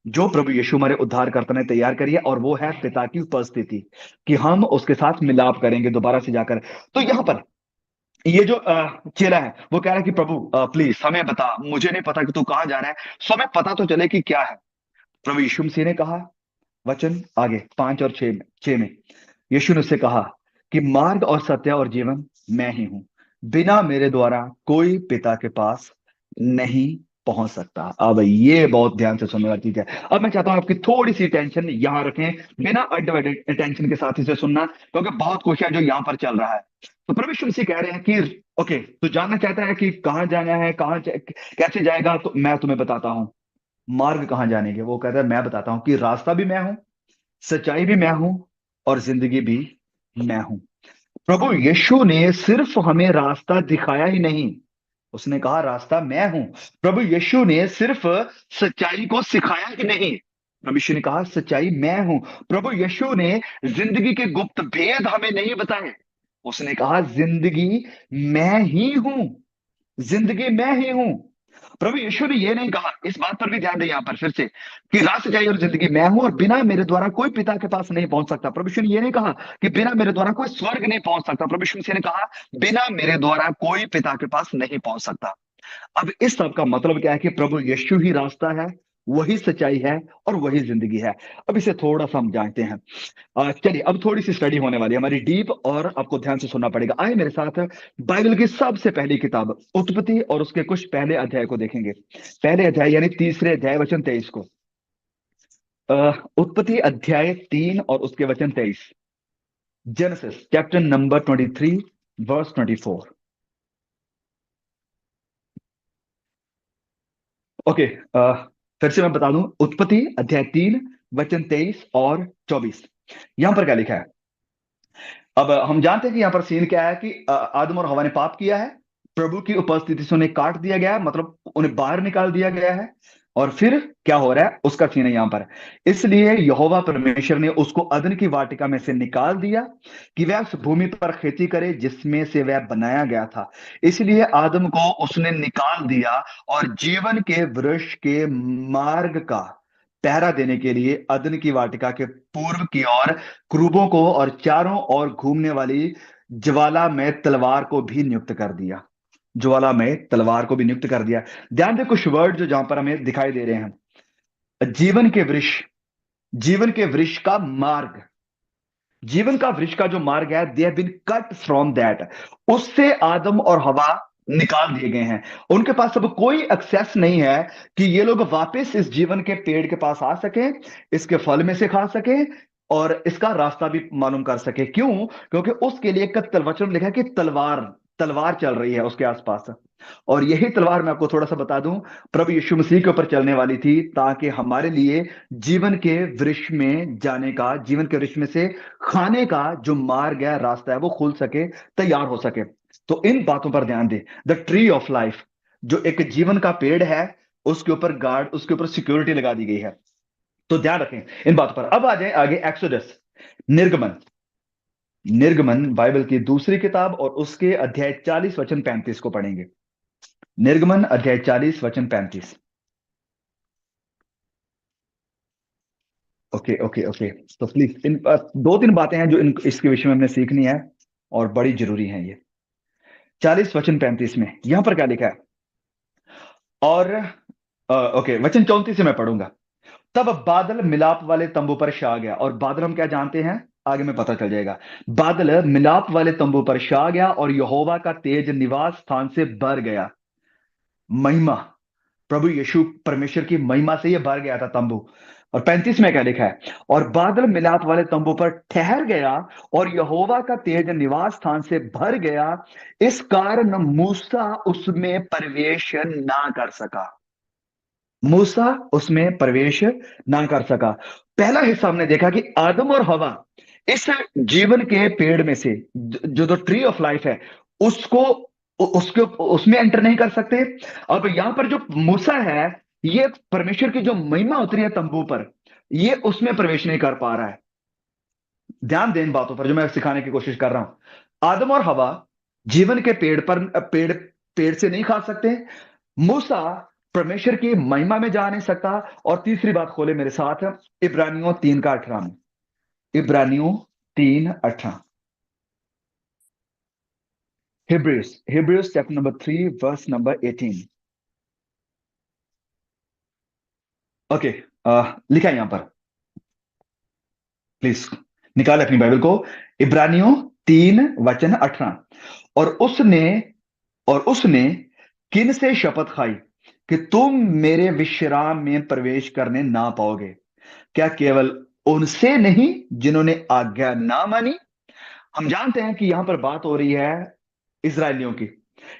जो प्रभु यीशु हमारे उद्धारकर्ता ने तैयार करी है, और वो है पिता की उपस्थिति, कि हम उसके साथ मिलाप करेंगे दोबारा से जाकर। तो यहां पर ये जो चेला है, वो कह रहा है कि प्रभु प्लीज हमें बता, मुझे नहीं पता कि तू कहां जा रहा है, सो हमें पता तो चले कि क्या है। प्रभु यीशु मसीह ने कहा, वचन आगे 5 और 6 में, यीशु ने उससे कहा कि मार्ग और सत्य और जीवन मैं ही हूं, बिना मेरे द्वारा कोई पिता के पास नहीं पहुंच सकता। अब ये बहुत ध्यान से सुनने वाली चीज है। अब मैं चाहता हूं आपकी थोड़ी सी टेंशन यहां रखें, बिना अडवाइडेड टेंशन के साथ इसे सुनना, क्योंकि बहुत कुछ है जो यहां पर चल रहा है। तो प्रभु यीशु मसीह कह रहे हैं कि ओके, तू जानना चाहता है कि कहाँ जाना है, कैसे जाएगा, तो मैं तुम्हें बताता हूं मार्ग कहाँ जाने के। वो कहता है मैं बताता हूं कि रास्ता भी मैं हूं, सच्चाई भी मैं हूं, और जिंदगी भी मैं हूं। प्रभु यीशु ने सिर्फ हमें रास्ता दिखाया ही नहीं, उसने कहा रास्ता मैं हूं। प्रभु यीशु ने सिर्फ सच्चाई को सिखाया ही नहीं, प्रभु यीशु ने कहा सच्चाई मैं हूं। प्रभु यीशु ने जिंदगी के गुप्त भेद हमें नहीं बताए, उसने कहा जिंदगी मैं ही हूं, जिंदगी मैं ही हूं। प्रभु यीशु ने यह नहीं कहा, इस बात पर भी ध्यान दें यहां पर फिर से, कि राह सच्चाई और जिंदगी मैं हूं, और बिना मेरे द्वारा कोई पिता के पास नहीं पहुंच सकता। प्रभु यीशु ने यह नहीं कहा कि बिना मेरे द्वारा कोई स्वर्ग नहीं पहुंच सकता। प्रभु यीशु ने कहा बिना मेरे द्वारा कोई पिता के पास नहीं पहुंच सकता। अब इस सब का मतलब क्या है? कि प्रभु यीशु ही रास्ता है, वही सच्चाई है, और वही जिंदगी है। अब इसे थोड़ा सा हम जानते हैं। चलिए, अब थोड़ी सी स्टडी होने वाली है हमारी डीप, और आपको ध्यान से सुनना पड़ेगा। आए मेरे साथ बाइबल की सबसे पहली किताब उत्पत्ति, और उसके कुछ पहले अध्याय को देखेंगे। पहले अध्याय यानी तीसरे अध्याय वचन 23 को। उत्पत्ति अध्याय 3 और उसके वचन 23। Genesis chapter number 23 verse 24। Okay, फिर से मैं बता दूं, उत्पत्ति अध्याय 3 वचन 23 और 24। यहां पर क्या लिखा है? अब हम जानते हैं कि यहाँ पर सीन क्या है कि आदम और हवा ने पाप किया है। प्रभु की उपस्थिति से उन्हें काट दिया गया है, मतलब उन्हें बाहर निकाल दिया गया है। और फिर क्या हो रहा है उसका सीन है यहाँ पर। इसलिए यहोवा परमेश्वर ने उसको अदन की वाटिका में से निकाल दिया कि वह उस भूमि पर खेती करे जिसमें से वह बनाया गया था। इसलिए आदम को उसने निकाल दिया और जीवन के वृक्ष के मार्ग का पहरा देने के लिए अदन की वाटिका के पूर्व की ओर क्रूबों को और चारों ओर घूमने वाली ज्वाला में तलवार को भी नियुक्त कर दिया। ज्वाला में तलवार को भी नियुक्त कर दिया। ध्यान दे, कुछ वर्ड जो जहां पर हमें दिखाई दे रहे हैं। जीवन के वृक्ष, जीवन के वृक्ष का मार्ग, जीवन का वृक्ष का जो मार्ग है, they have been cut from that. उससे आदम और हवा निकाल दिए गए हैं। उनके पास अब कोई एक्सेस नहीं है कि ये लोग वापस इस जीवन के पेड़ के पास आ सके, इसके फल में से खा सके और इसका रास्ता भी मालूम कर सके। क्यों? क्योंकि उसके लिए एक वचन में लिखा है कि तलवार, तलवार चल रही है उसके आसपास। और यही तलवार, मैं आपको थोड़ा सा बता दूं, प्रभु यीशु मसीह के ऊपर चलने वाली थी, ताकि हमारे लिए जीवन के वृक्ष में जाने का, जीवन के वृक्ष में से खाने का जो मार्ग है, रास्ता है, वो खुल सके, तैयार हो सके। तो इन बातों पर ध्यान दे। द ट्री ऑफ लाइफ, जो एक जीवन का पेड़ है, उसके ऊपर गार्ड, उसके ऊपर सिक्योरिटी लगा दी गई है। तो ध्यान रखें इन बातों पर। अब आ जाए आगे, एक्सोडस, निर्गमन। निर्गमन बाइबल की दूसरी किताब और उसके अध्याय 40 वचन 35 को पढ़ेंगे। निर्गमन अध्याय 40 वचन 35। Okay okay okay. तो प्लीज इन दो तीन बातें हैं जो इसके विषय में हमने सीखनी है और बड़ी जरूरी है ये। 40 वचन 35 में यहां पर क्या लिखा है? और ओके, वचन 34 से मैं पढ़ूंगा। तब बादल मिलाप वाले तंबू पर छा गया। और बादल हम क्या जानते हैं, आगे में पता चल जाएगा। बादल मिलाप वाले तंबू पर छा गया और यहोवा का तेज निवास स्थान से भर गया। महिमा, प्रभु यीशु परमेश्वर की महिमा से यह भर गया था तंबू। और 35 में क्या लिखा है? और बादल मिलाप वाले तंबू पर ठहर गया और यहोवा का तेज निवास स्थान से भर गया, इस कारण मूसा उसमें प्रवेश ना कर सका। मूसा उसमें प्रवेश ना कर सका। पहला हिस्सा हमने देखा कि आदम और हवा इस जीवन के पेड़ में से, जो जो ट्री ऑफ लाइफ है, उसको उसके उसमें एंटर नहीं कर सकते। अब यहां पर जो मूसा है, ये परमेश्वर की जो महिमा उतरी है तंबू पर, ये उसमें प्रवेश नहीं कर पा रहा है। ध्यान दें इन बातों पर जो मैं सिखाने की कोशिश कर रहा हूं। आदम और हवा जीवन के पेड़ पर, पेड़ पेड़ से नहीं खा सकते। मूसा परमेश्वर की महिमा में जा नहीं सकता। और तीसरी बात खोले मेरे साथ, इब्रानियों 3 का 18 में। इब्रानियों 3:18। Hebrews, Hebrews chapter number 3 verse number 18। Okay, लिखा है यहां पर, प्लीज निकाल अपनी बाइबल को। इब्रानियों 3 वचन 18। और उसने, और उसने किन से शपथ खाई कि तुम मेरे विश्राम में प्रवेश करने ना पाओगे? क्या केवल उनसे नहीं जिन्होंने आज्ञा ना मानी? हम जानते हैं कि यहां पर बात हो रही है इजरायलियों की,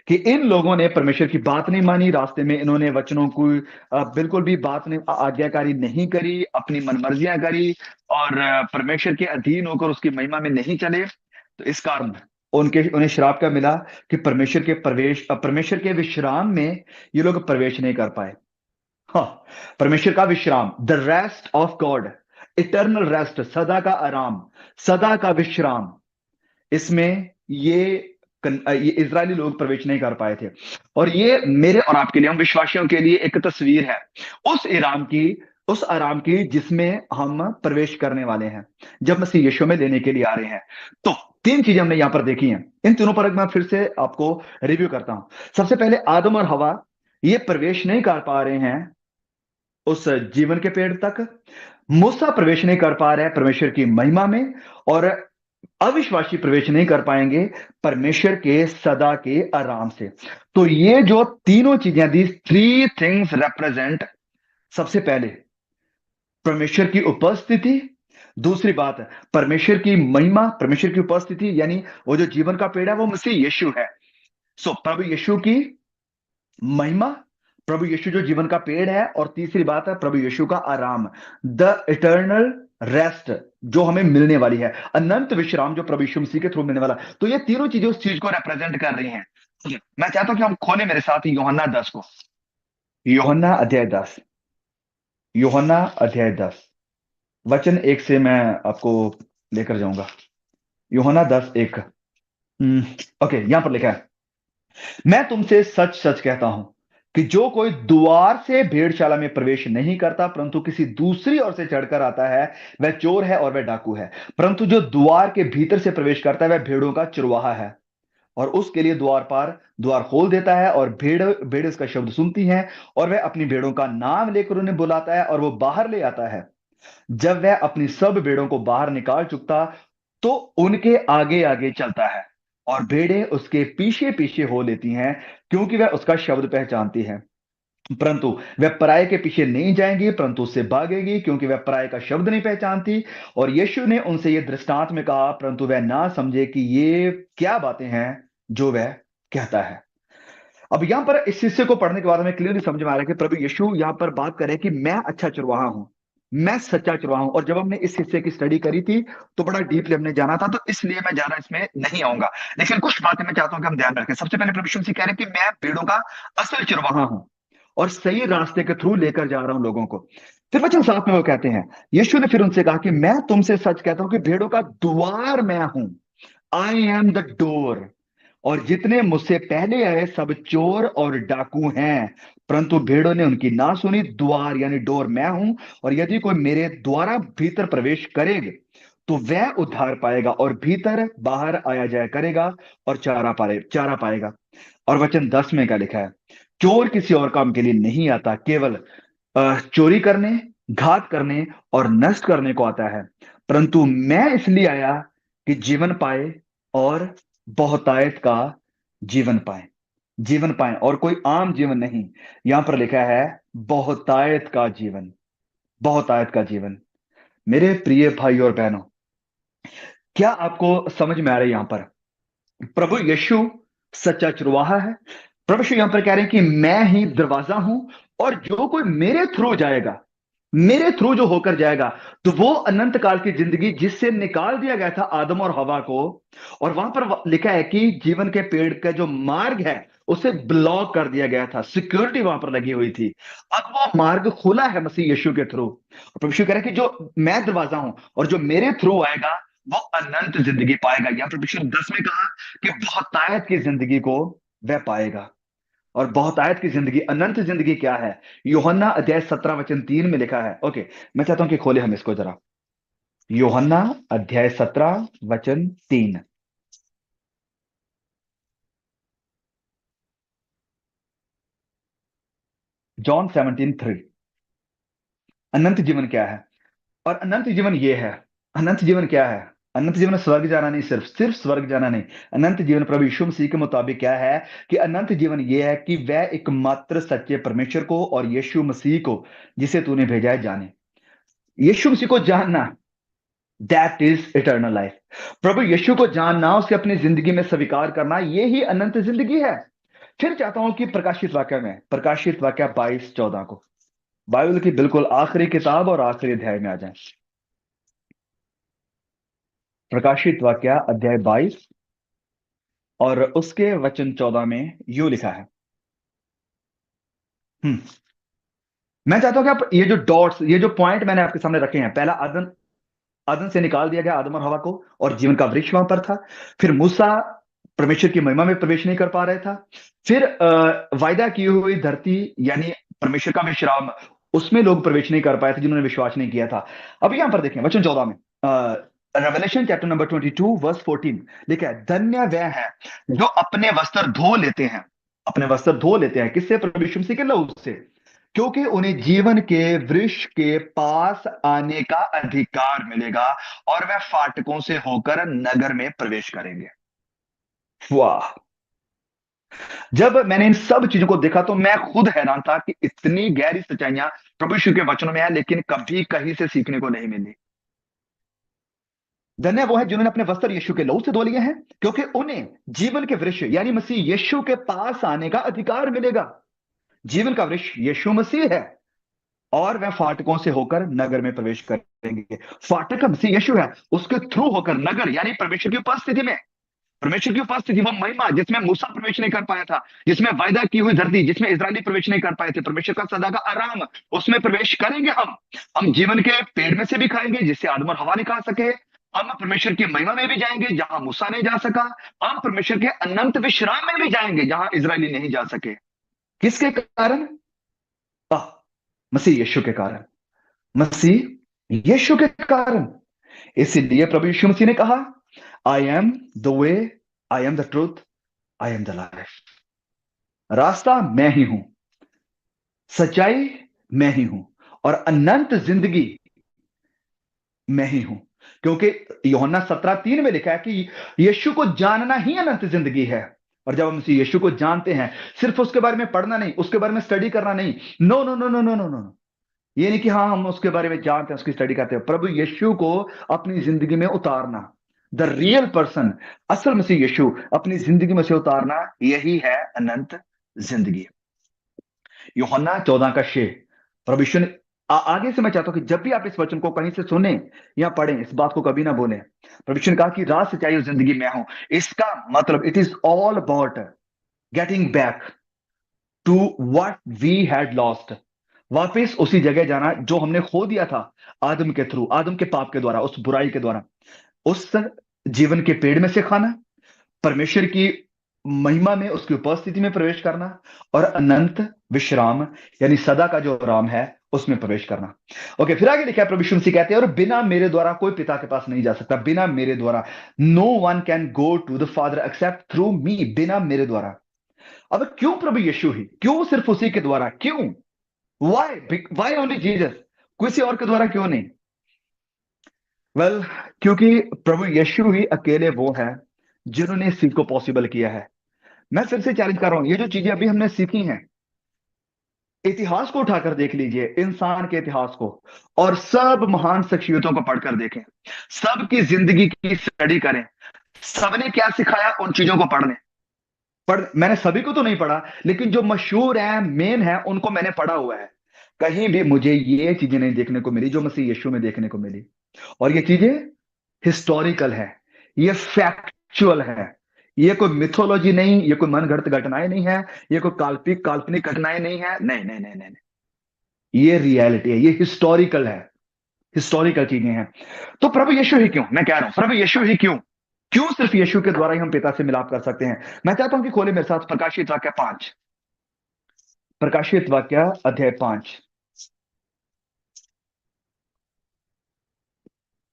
कि इन लोगों ने परमेश्वर की बात नहीं मानी, रास्ते में इन्होंने वचनों को बिल्कुल भी बात नहीं, आज्ञाकारी नहीं करी, अपनी मनमर्जियां करी और परमेश्वर के अधीन होकर उसकी महिमा में नहीं चले। तो इस कारण उन्हें श्राप क्या मिला कि परमेश्वर के विश्राम में ये लोग प्रवेश नहीं कर पाए। हाँ, परमेश्वर का विश्राम, the rest of God, eternal rest, सदा का आराम, सदा का विश्राम, इसमें ये इजरायली लोग प्रवेश नहीं कर पाए थे। और ये मेरे और आपके लिए, हम विश्वासियों के लिए एक तस्वीर है उस आराम की, उस आराम की जिसमें हम प्रवेश करने वाले हैं जब मसीह यीशु में लेने के लिए आ रहे हैं। तो तीन चीजें हमने यहां पर देखी हैं। इन तीनों पर मैं फिर से आपको रिव्यू करता हूं। सबसे पहले आदम और हवा ये प्रवेश नहीं कर पा रहे हैं उस जीवन के पेड़ तक। मूसा प्रवेश नहीं कर पा रहे हैं परमेश्वर की महिमा में। और अविश्वासी प्रवेश नहीं कर पाएंगे परमेश्वर के सदा के आराम से। तो ये जो तीनों चीजें, दीज थ्री थिंग्स रिप्रेजेंट, सबसे पहले परमेश्वर की उपस्थिति। दूसरी बात है परमेश्वर की महिमा, परमेश्वर की उपस्थिति, यानी वो जो जीवन का पेड़ है वो मसीह यीशु है। सो प्रभु यीशु की महिमा, प्रभु यीशु जो जीवन का पेड़ है, और तीसरी बात है प्रभु यीशु का आराम, द इटर्नल रेस्ट जो हमें मिलने वाली है, अनंत विश्राम जो प्रभु यीशु मसीह के थ्रू मिलने वाला। तो ये तीनों चीजें उस चीज को रिप्रेजेंट कर रही हैं। मैं चाहता हूं कि हम खोले मेरे साथ यूहन्ना 10 को। यूहन्ना अध्याय 10। यूहन्ना अध्याय 10 वचन 1 से मैं आपको लेकर जाऊंगा। यूहन्ना 10:1। ओके, यहां पर लिखा है, मैं तुमसे सच सच कहता हूं कि जो कोई द्वार से भेड़शाला में प्रवेश नहीं करता परंतु किसी दूसरी ओर से चढ़कर आता है, वह चोर है और वह डाकू है। परंतु जो द्वार के भीतर से प्रवेश करता है वह भेड़ों का चरवाहा है। और उसके लिए द्वार पार द्वार खोल देता है, और भेड़ भेड़ उसका शब्द सुनती है, और वह अपनी भेड़ों का नाम लेकर उन्हें बुलाता है और वो बाहर ले आता है। जब वह अपनी सब भेड़ों को बाहर निकाल चुकता तो उनके आगे आगे चलता है, और भेड़ें उसके पीछे पीछे हो लेती हैं, क्योंकि वह उसका शब्द पहचानती है। परंतु वह पराये के पीछे नहीं जाएंगी परंतु उससे भागेगी, क्योंकि वह पराये का शब्द नहीं पहचानती। और यीशु ने उनसे ये दृष्टांत में कहा, परंतु वह ना समझे कि ये क्या बातें हैं जो वह कहता है। अब यहां पर इस हिस्से को पढ़ने के बाद हमें क्लियरली समझ में आ रहा है कि प्रभु यीशु यहां पर बात कर रहे हैं कि मैं अच्छा चरवाहा हूं, मैं सच्चा चरवाहा हूं। और जब हमने इस हिस्से की स्टडी करी थी तो बड़ा डीपली हमने जाना था, तो इसलिए मैं ज्यादा इसमें नहीं आऊंगा। लेकिन कुछ बातें मैं चाहता हूं कि हम ध्यान रखें। सबसे पहले प्रभु यीशु मसीह कह रहे हैं कि मैं भेड़ों का असल चरवाहा हूं और सही रास्ते के थ्रू लेकर जा रहा हूं लोगों को। फिर वचन 7 में वो कहते हैं, यीशु ने फिर उनसे कहा कि मैं तुमसे सच कहता हूं कि भेड़ों का द्वार मैं हूं। I am the door. और जितने मुझसे पहले आए सब चोर और डाकू हैं, परंतु भेड़ों ने उनकी ना सुनी। द्वार यानी डोर मैं हूं, और यदि कोई मेरे द्वारा भीतर प्रवेश करेगा तो वह उद्धार पाएगा और भीतर बाहर आया जाया करेगा और चारा पाएगा। और वचन 10 में क्या लिखा है, चोर किसी और काम के लिए नहीं आता, केवल चोरी करने, घात करने और नष्ट करने को आता है। परंतु मैं इसलिए आया कि जीवन पाए, और बहुतायत का जीवन पाए। जीवन पाए, और कोई आम जीवन नहीं। यहां पर लिखा है बहुतायत का जीवन, बहुतायत का जीवन। मेरे प्रिय भाई और बहनों, क्या आपको समझ में आ रहा है यहां पर प्रभु यीशु सच्चा चरवाहा है। प्रभु यीशु यहां पर कह रहे हैं कि मैं ही दरवाजा हूं, और जो कोई मेरे थ्रू जाएगा, मेरे थ्रू जो होकर जाएगा, तो वो अनंत काल की जिंदगी जिससे निकाल दिया गया था आदम और हवा को, और वहां पर लिखा है कि जीवन के पेड़ का जो मार्ग है उसे ब्लॉक कर दिया गया था, सिक्योरिटी वहां पर लगी हुई थी। अब वो मार्ग खुला है मसीह यीशु के थ्रू। और प्रभु यीशु कह रहे हैं कि जो मैं दरवाजा हूं और जो मेरे थ्रू आएगा वो अनंत जिंदगी पाएगा। या प्रभु यीशु ने 10 में कहा कि बहुतायत की जिंदगी को वह पाएगा। और बहुतायत की जिंदगी, अनंत जिंदगी क्या है? यूहन्ना अध्याय 17 वचन 3 में लिखा है। ओके, मैं चाहता हूं कि खोले हम इसको जरा। यूहन्ना अध्याय 17 वचन 3। जॉन 17:3। अनंत जीवन क्या है? और अनंत जीवन ये है, अनंत जीवन क्या है? अनंत जीवन स्वर्ग जाना नहीं, सिर्फ सिर्फ स्वर्ग जाना नहीं। अनंत जीवन प्रभु यीशु मसीह के मुताबिक क्या है कि अनंत जीवन ये है कि वह एकमात्र सच्चे परमेश्वर को और यीशु मसीह को जिसे तूने भेजा है जाने। यीशु मसीह को जानना, दैट इज इटर्नल लाइफ। प्रभु यीशु को जानना, उसे अपनी जिंदगी में स्वीकार करना, ये ही अनंत जिंदगी है। फिर चाहता हूं कि प्रकाशित वाक्य में, प्रकाशित वाक्य 22:14 को, बाइबल की बिल्कुल आखिरी किताब और आखिरी अध्याय में आ जाए। प्रकाशित वाक्य अध्याय 22 और उसके वचन 14 में यूं लिखा है। हम्म मैं चाहता हूं कि आप ये जो डॉट्स, ये जो पॉइंट मैंने आपके सामने रखे हैं, पहला आदम, आदम से निकाल दिया गया आदम और हवा को, और जीवन का वृक्ष वहां पर था। फिर मूसा परमेश्वर की महिमा में प्रवेश नहीं कर पा रहा था। फिर वायदा की हुई धरती यानी परमेश्वर का विश्राम, उसमें लोग प्रवेश नहीं कर पाए थे जिन्होंने विश्वास नहीं किया था। अब यहां पर देखें वचन 14 में, रेवलेशन चैप्टर नंबर 22 वर्स 14 लिखा है, धन्य वह है जो अपने वस्त्र धो लेते हैं, अपने वस्त्र धो लेते हैं किससे? प्रभु यीशु मसीह के लहू से, क्योंकि उन्हें जीवन के वृक्ष के पास आने का अधिकार मिलेगा और वह फाटकों से होकर नगर में प्रवेश करेंगे। वाह! जब मैंने इन सब चीजों को देखा तो मैं खुद हैरान था कि इतनी गहरी सच्चाइयां प्रभु यीशु के वचनों में है, लेकिन कभी कहीं से सीखने को नहीं मिली। धन्य वो है जिन्होंने अपने वस्त्र यीशु के लहू से धो लिए हैं, क्योंकि उन्हें जीवन के वृक्ष यानी मसीह यीशु के पास आने का अधिकार मिलेगा। जीवन का वृक्ष यीशु मसीह है, और वह फाटकों से होकर नगर में प्रवेश करेंगे। फाटक का मसीह यीशु है, उसके थ्रू होकर नगर यानी परमेश्वर की उपस्थिति में, परमेश्वर की उपस्थिति, वो महिमा जिसमें मूसा प्रवेश नहीं कर पाया था, जिसमें वायदा की हुई धरती जिसमें इस्राएली प्रवेश नहीं कर पाए थे, परमेश्वर का सदा का आराम, उसमें प्रवेश करेंगे हम जीवन के पेड़ में से भी खाएंगे जिससे आदम और हवा नहीं खा सके। हम परमेश्वर की महिमा में भी जाएंगे जहां मूसा नहीं जा सका। हम परमेश्वर के अनंत विश्राम में भी जाएंगे जहां इस्राएली नहीं जा सके। किसके कारण? आह, मसीह यीशु के कारण, मसीह यीशु के कारण। इसीलिए प्रभु यीशु मसीह ने कहा, I am the way, I am the truth, I am the life. रास्ता मैं ही हूं, सच्चाई मैं ही हूं, और अनंत जिंदगी मैं ही हूं। क्योंकि यूहन्ना 17:3 में लिखा है कि यीशु को जानना ही अनंत जिंदगी है। और जब हम इसी यीशु को जानते हैं, सिर्फ उसके बारे में पढ़ना नहीं, उसके बारे में स्टडी करना नहीं, no no no no no no no, ये नहीं कि हाँ हम उसके बारे में जानते हैं, उसकी स्टडी करते हैं, प्रभु यीशु को अपनी जिंदगी में उतारना, द रियल पर्सन, असल मसीह यीशु अपनी जिंदगी में से उतारना, यही है अनंत जिंदगी। यूहन्ना 14 का 6। प्रभु यीशु ने आगे से मैं चाहता हूं कि जब भी आप इस वचन को कहीं से सुने या पढ़ें, इस बात को कभी ना बोलें। प्रभु यीशु ने कहा कि राह, सच्चाई और जिंदगी मैं हूं। इसका मतलब it is all about getting back to what we had lost. वापस उसी जगह जाना जो हमने खो दिया था, आदम के थ्रू, आदम के पाप के द्वारा, उस बुराई के द्वारा। उस जीवन के पेड़ में से खाना, परमेश्वर की महिमा में, उसकी उपस्थिति में प्रवेश करना, और अनंत विश्राम यानी सदा का जो आराम है उसमें प्रवेश करना। ओके, फिर आगे लिखा है, प्रभु यीशु मसीह कहते हैं, और बिना मेरे द्वारा कोई पिता के पास नहीं जा सकता। बिना मेरे द्वारा, no one can go to the father except through me. बिना मेरे द्वारा। अब क्यों प्रभु यीशु ही, क्यों सिर्फ उसी के द्वारा, क्यों? Why only Jesus? किसी और के द्वारा क्यों नहीं? वेल, क्योंकि प्रभु यीशु ही अकेले वो है जिन्होंने इस चीज को पॉसिबल किया है। मैं फिर से चैलेंज कर रहा हूं, ये जो चीजें अभी हमने सीखी हैं, इतिहास को उठाकर देख लीजिए, इंसान के इतिहास को, और सब महान शख्सियतों को पढ़कर देखें, सबकी जिंदगी की स्टडी करें, सबने क्या सिखाया उन चीजों को पढ़ मैंने सभी को तो नहीं पढ़ा, लेकिन जो मशहूर है, मेन है, उनको मैंने पढ़ा हुआ है। कहीं भी मुझे ये चीजें नहीं देखने को मिली जो मसीह यीशु में देखने को मिली। और ये चीजें हिस्टोरिकल है, ये फैक्चुअल है, ये कोई मिथोलॉजी नहीं, ये कोई मनगढ़ंत घटनाएं नहीं है, ये कोई काल्पनिक काल्पनिक घटनाएं नहीं है, नहीं नहीं नहीं नहीं, नहीं। ये रियलिटी है, ये हिस्टोरिकल है, हिस्टोरिकल चीजें हैं। तो प्रभु यीशु ही क्यों, मैं कह रहा हूं प्रभु यीशु ही क्यों, क्यों सिर्फ यीशु के द्वारा ही हम पिता से मिलाप कर सकते हैं? मैं चाहता हूं कि खोले मेरे साथ प्रकाशित वाक्य 5, प्रकाशित वाक्य अध्याय 5।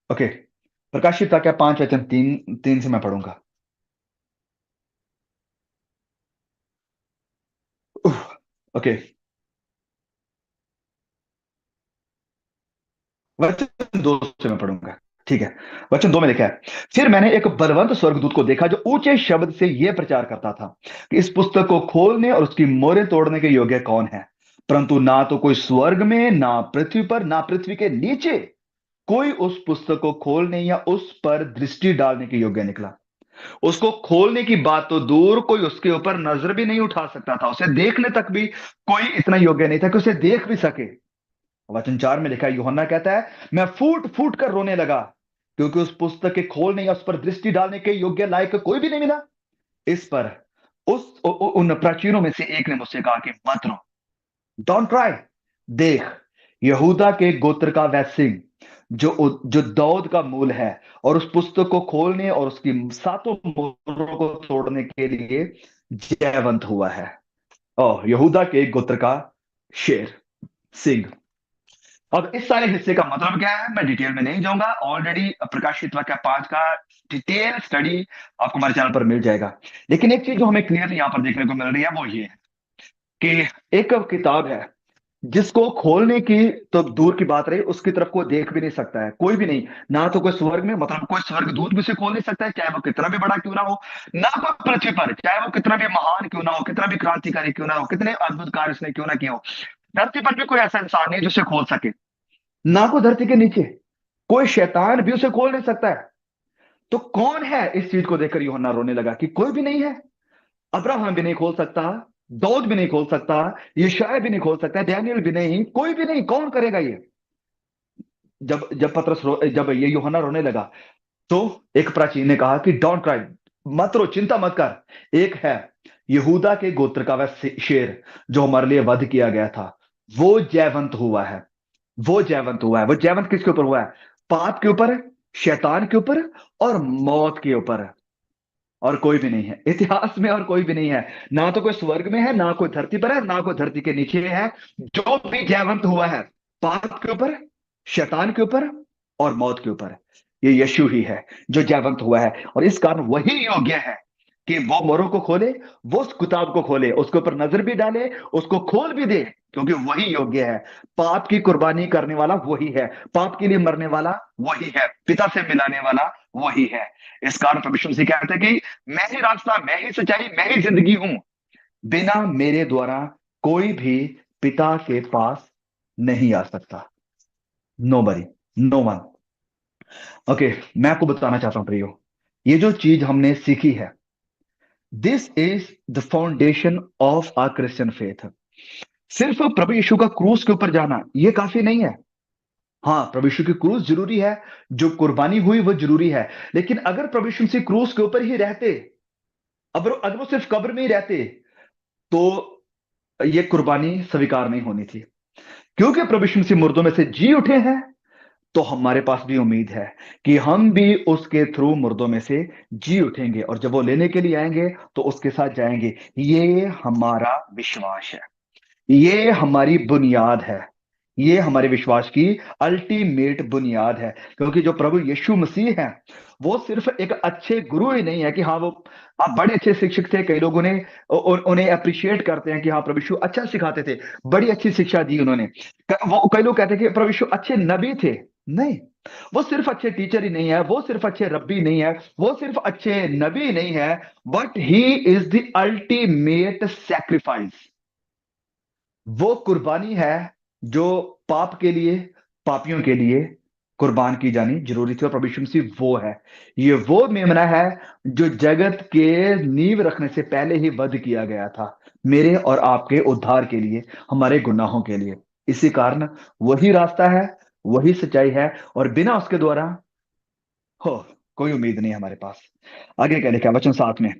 ओके, प्रकाशित वाक्य 5 वचन 3 से मैं पढ़ूंगा। ओके, वचन 2 से मैं पढ़ूंगा, ठीक है। वचन 2 में लिखा है, फिर मैंने एक बलवंत स्वर्गदूत को देखा जो ऊंचे शब्द से यह प्रचार करता था कि इस पुस्तक को खोलने और उसकी मोहरें तोड़ने के योग्य कौन है? परंतु ना तो कोई स्वर्ग में, ना पृथ्वी पर, ना पृथ्वी के नीचे कोई उस पुस्तक को खोलने या उस पर दृष्टि डालने के योग्य निकला। उसको खोलने की बात तो दूर, कोई उसके ऊपर नजर भी नहीं उठा सकता था, उसे देखने तक भी कोई इतना योग्य नहीं था कि उसे देख भी सके। वचन 4 में लिखा है, यूहन्ना कहता है, मैं फूट फूट कर रोने लगा, क्योंकि उस पुस्तक के खोलने या उस पर दृष्टि डालने के योग्य लायक कोई भी नहीं मिला। इस पर उन प्राचीनों में से एक ने मुझसे कहा कि मत रो, डोंट ट्राई। देख, यहूदा के गोत्र का वह सिंह जो जो दाऊद का मूल है, और उस पुस्तक को खोलने और उसकी सातों मोहरों को तोड़ने के लिए जयवंत हुआ है। और यहूदा के गोत्र का शेर, सिंह। अब इस सारे हिस्से का मतलब क्या है, मैं डिटेल में नहीं जाऊंगा, ऑलरेडी प्रकाशित वाक्य 5 का डिटेल स्टडी आपको हमारे चैनल पर मिल जाएगा। लेकिन एक चीज जो हमें क्लियरली यहाँ पर देखने को मिल रही है वो ये है कि एक किताब है जिसको खोलने की तो दूर की बात रही, उसकी तरफ कोई देख भी नहीं सकता है, कोई भी नहीं। ना तो कोई स्वर्ग में, मतलब कोई स्वर्ग दूत भी उसे खोल नहीं सकता है, चाहे वो कितना भी बड़ा क्यों ना हो। ना कोई पृथ्वी पर, चाहे वो कितना भी महान क्यों ना हो, कितना भी क्रांतिकारी क्यों ना हो, कितने अद्भुत कार्य उसने क्यों ना किया हो, धरती पर भी कोई ऐसा इंसान नहीं जो उसे खोल सके। ना कोई धरती के नीचे, कोई शैतान भी उसे खोल नहीं सकता है। तो कौन है? इस चीज को देखकर यूहन्ना रोने लगा कि कोई भी नहीं है। अब्राहम भी नहीं खोल सकता, दाऊद भी नहीं खोल सकता, यशायाह भी नहीं खोल सकता, डैनियल भी नहीं, कोई भी नहीं। कौन करेगा ये? जब जब जब ये यूहन्ना रोने लगा, तो एक प्राचीन ने कहा कि डोंट क्राई, मत रो, चिंता मत कर। एक है यहूदा के गोत्र का वह शेर जो हमारे लिए वध किया गया था, वो जयवंत हुआ है। वो जयवंत हुआ है। वो जयवंत किसके ऊपर हुआ है? पाप के ऊपर, शैतान के ऊपर और मौत के ऊपर। और कोई भी नहीं है इतिहास में, और कोई भी नहीं है। ना तो कोई स्वर्ग में है, ना कोई धरती पर है, ना कोई धरती के नीचे है। जो भी जयवंत हुआ है, पाप के ऊपर, शैतान के ऊपर और मौत के ऊपर, ये यीशु ही है जो जयवंत हुआ है। और इस कारण वही योग्य है कि वो मोरों को खोले, वो उस किताब को खोले, उसके ऊपर नजर भी डाले, उसको खोल भी दे, क्योंकि वही योग्य है। पाप की कुर्बानी करने वाला वही है, पाप के लिए मरने वाला वही है, पिता से मिलाने वाला वही है। इस कारण परमेश्वर से कहते हैं कि मैं ही रास्ता, मैं ही सच्चाई, मैं ही जिंदगी हूं। बिना मेरे द्वारा कोई भी पिता के पास नहीं आ सकता। नो बरी, नो वन। ओके, मैं आपको बताना चाहता हूं प्रियो, ये जो चीज हमने सीखी है, this is the foundation of our Christian faith. सिर्फ प्रभु यीशु का क्रूस के ऊपर जाना ये काफी नहीं है। हाँ, प्रभु यीशु की क्रूस जरूरी है, जो कुर्बानी हुई वो जरूरी है। लेकिन अगर प्रभु यीशु मसीह क्रूस के ऊपर ही रहते, अगर वो सिर्फ कब्र में ही रहते, तो ये कुर्बानी स्वीकार नहीं होनी थी। क्योंकि प्रभु यीशु मसीह मुर्दों में से जी उठे हैं, तो हमारे पास भी उम्मीद है कि हम भी उसके थ्रू मुर्दों में से जी उठेंगे, और जब वो लेने के लिए आएंगे तो उसके साथ जाएंगे। ये हमारा विश्वास है, ये हमारी बुनियाद है, ये हमारे विश्वास की अल्टीमेट बुनियाद है। क्योंकि जो प्रभु यीशु मसीह है, वो सिर्फ एक अच्छे गुरु ही नहीं है कि हाँ वो आप बड़े अच्छे शिक्षक थे, कई लोग उन्हें उन्हें अप्रिशिएट करते हैं कि हाँ प्रभु यीशु अच्छा सिखाते थे, बड़ी अच्छी शिक्षा दी उन्होंने। वो कई लोग कहते हैं कि प्रभु यीशु अच्छे नबी थे। नहीं, वो सिर्फ अच्छे टीचर ही नहीं है, वो सिर्फ अच्छे रब्बी नहीं है, वो सिर्फ अच्छे नबी नहीं है, but he is the ultimate sacrifice. वो कुर्बानी है जो पाप के लिए, पापियों के लिए कुर्बान की जानी जरूरी थी, और प्रभु यीशु मसीह वो है। ये वो मेमना है जो जगत के नींव रखने से पहले ही वध किया गया था, मेरे और आपके उद्धार के लिए, हमारे गुनाहों के लिए। इसी कारण वही रास्ता है, वही सच्चाई है, और बिना उसके द्वारा हो कोई उम्मीद नहीं हमारे पास। आगे क्या लिखा है वचन 7 में?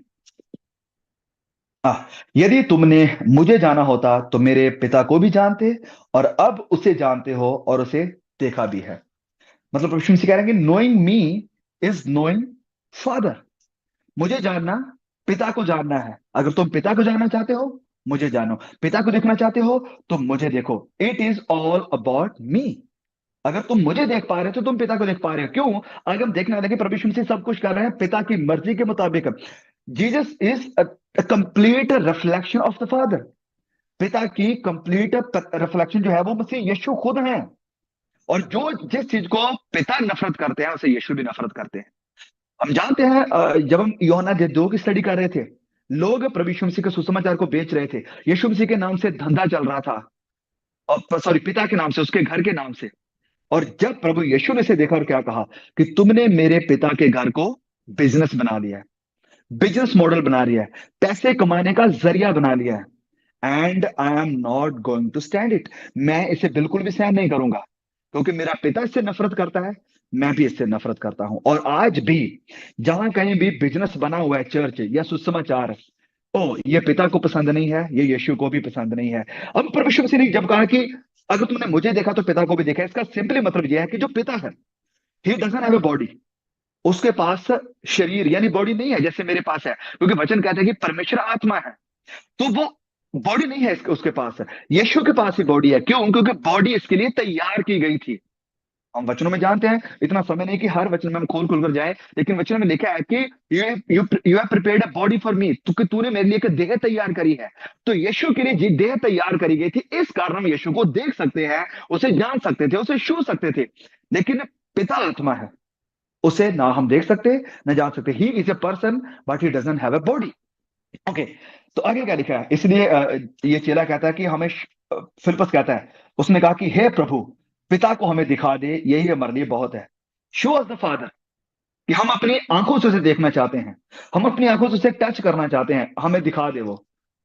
आ, यदि तुमने मुझे जाना होता तो मेरे पिता को भी जानते, और अब उसे जानते हो और उसे देखा भी है। मतलब प्रभु यीशु मसीह कह रहे हैं कि knowing me is knowing father. मुझे जानना, पिता को जानना है। अगर तुम पिता को जानना चाहते हो, मुझे जानो। पिता को देखना चाहते हो तो मुझे देखो। It is all about me. अगर तुम मुझे देख पा रहे हो तो तुम पिता को देख पा रहे हो। क्यों? आगे हम देखने वाले हैं कि प्रभु यीशु मसीह सब कुछ कर रहे हैं पिता की मर्जी के मुताबिक। Jesus is a complete reflection of the father. पिता की कंप्लीट रिफ्लेक्शन जो है वो मसीह यीशु खुद है। और जो जिस चीज को पिता नफरत करते हैं उसे यीशु भी नफरत करते हैं। हम जानते हैं, जब हम यूहन्ना अध्याय 2 की स्टडी कर रहे थे, लोग प्रभु यीशु मसीह के सुसमाचार को बेच रहे थे। यीशु मसीह के नाम से धंधा चल रहा था, और सॉरी, पिता के नाम से, उसके घर के नाम से। और जब प्रभु यीशु ने इसे देखा और क्या कहा कि तुमने मेरे पिता के घर को बिजनेस बना लिया है, बिजनेस मॉडल बना लिया है, पैसे कमाने का जरिया बना लिया है, and I am not going to stand it. मैं इसे बिल्कुल भी सहन नहीं करूंगा, क्योंकि मेरा पिता इससे नफरत करता है, मैं भी इससे नफरत करता हूं। और आज भी जहां कहीं भी बिजनेस बना हुआ है, चर्च या सुसमाचार, ओ ये पिता को पसंद नहीं है, ये यीशु को भी पसंद नहीं है। अब परमेश्वर मसीह ने जब कहा कि अगर तुमने मुझे देखा तो पिता को भी देखा, इसका सिंपली मतलब यह है कि जो पिता है, he doesn't have a body. उसके पास शरीर यानी बॉडी नहीं है जैसे मेरे पास है, क्योंकि वचन कहता है कि परमेश्वर आत्मा है। तो वो बॉडी नहीं है उसके पास। यीशु के पास ही बॉडी है। क्यों? क्योंकि बॉडी इसके लिए तैयार की गई थी। हम वचनों में जानते हैं, इतना समय नहीं कि हर वचन में हम खोल खोल कर जाए, लेकिन वचन में लिखा है कि you you have prepared a body for me, तो कि तूने मेरे लिए एक देह तैयार करी है। तो यीशु के लिए जी देह तैयार करी गई थी, इस कारण हम यीशु को देख सकते हैं, उसे जान सकते थे, उसे छू सकते थे। लेकिन पिता आत्मा है, उसे ना हम देख सकते ना जान सकते। He is a person but he doesn't have a body. Okay, तो आगे क्या लिखा है? इसलिए ये चेला कहता है कि हमें फिलिप्पस कहता है, उसने कहा कि हे प्रभु, पिता को हमें दिखा दे, यही हमारे लिए बहुत है। शो अस द फादर, कि हम अपनी आंखों से उसे देखना चाहते हैं, हम अपनी आंखों से उसे टच करना चाहते हैं, हमें दिखा दे वो।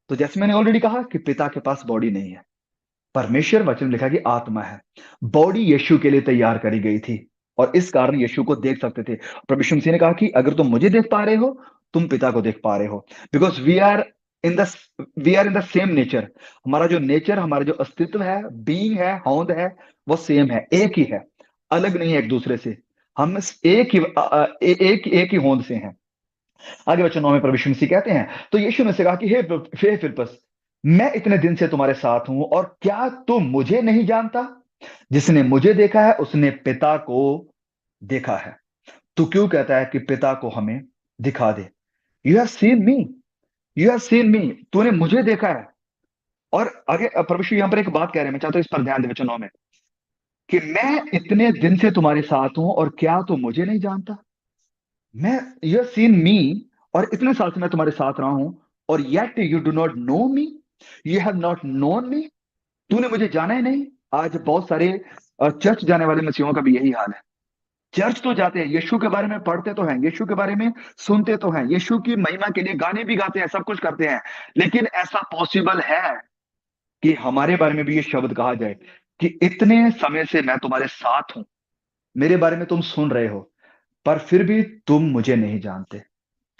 तो जैसे मैंने ऑलरेडी कहा कि पिता के पास बॉडी नहीं है, परमेश्वर वचन में लिखा कि आत्मा है। बॉडी यीशु के लिए तैयार करी गई थी, और इस कारण यीशु को देख सकते थे। प्रभु यीशु मसीह ने कहा कि अगर तुम मुझे देख पा रहे हो, तुम पिता को देख पा रहे हो, because in the we are in the same nature. हमारा जो नेचर, हमारा जो अस्तित्व है, बीइंग है, होंद है, वो सेम है, एक ही है, अलग नहीं है एक दूसरे से। हम एक ही होंद से हैं। आगे वचन 9 में प्रभु यीशु मसीह कहते हैं, तो यीशु ने से कहा कि हे फिलिप्पस, मैं इतने दिन से तुम्हारे साथ हूं, और क्या तुम मुझे नहीं जानता? जिसने मुझे देखा है उसने पिता को देखा है। तू क्यों कहता है कि पिता को हमें दिखा दे? You have seen me, you have seen me, तूने मुझे देखा है। और आगे प्रभु यीशु यहां पर एक बात कह रहे हैं, मैं चाहता हूं इस पर ध्यान दे वचन 9 में, कि मैं इतने दिन से तुम्हारे साथ हूं और क्या तू मुझे नहीं जानता? मैं, यू हैव सीन मी, और इतने साल से मैं तुम्हारे साथ रहा हूं, और yet you do not know me, you have not known me, तूने मुझे जाना ही नहीं। आज बहुत सारे चर्च जाने वाले मसीहों का भी यही हाल है। चर्च तो जाते हैं, यीशु के बारे में पढ़ते तो हैं, यीशु के बारे में सुनते तो हैं, यीशु की महिमा के लिए गाने भी गाते हैं, सब कुछ करते हैं, लेकिन ऐसा पॉसिबल है कि हमारे बारे में भी ये शब्द कहा जाए कि इतने समय से मैं तुम्हारे साथ हूं, मेरे बारे में तुम सुन रहे हो, पर फिर भी तुम मुझे नहीं जानते,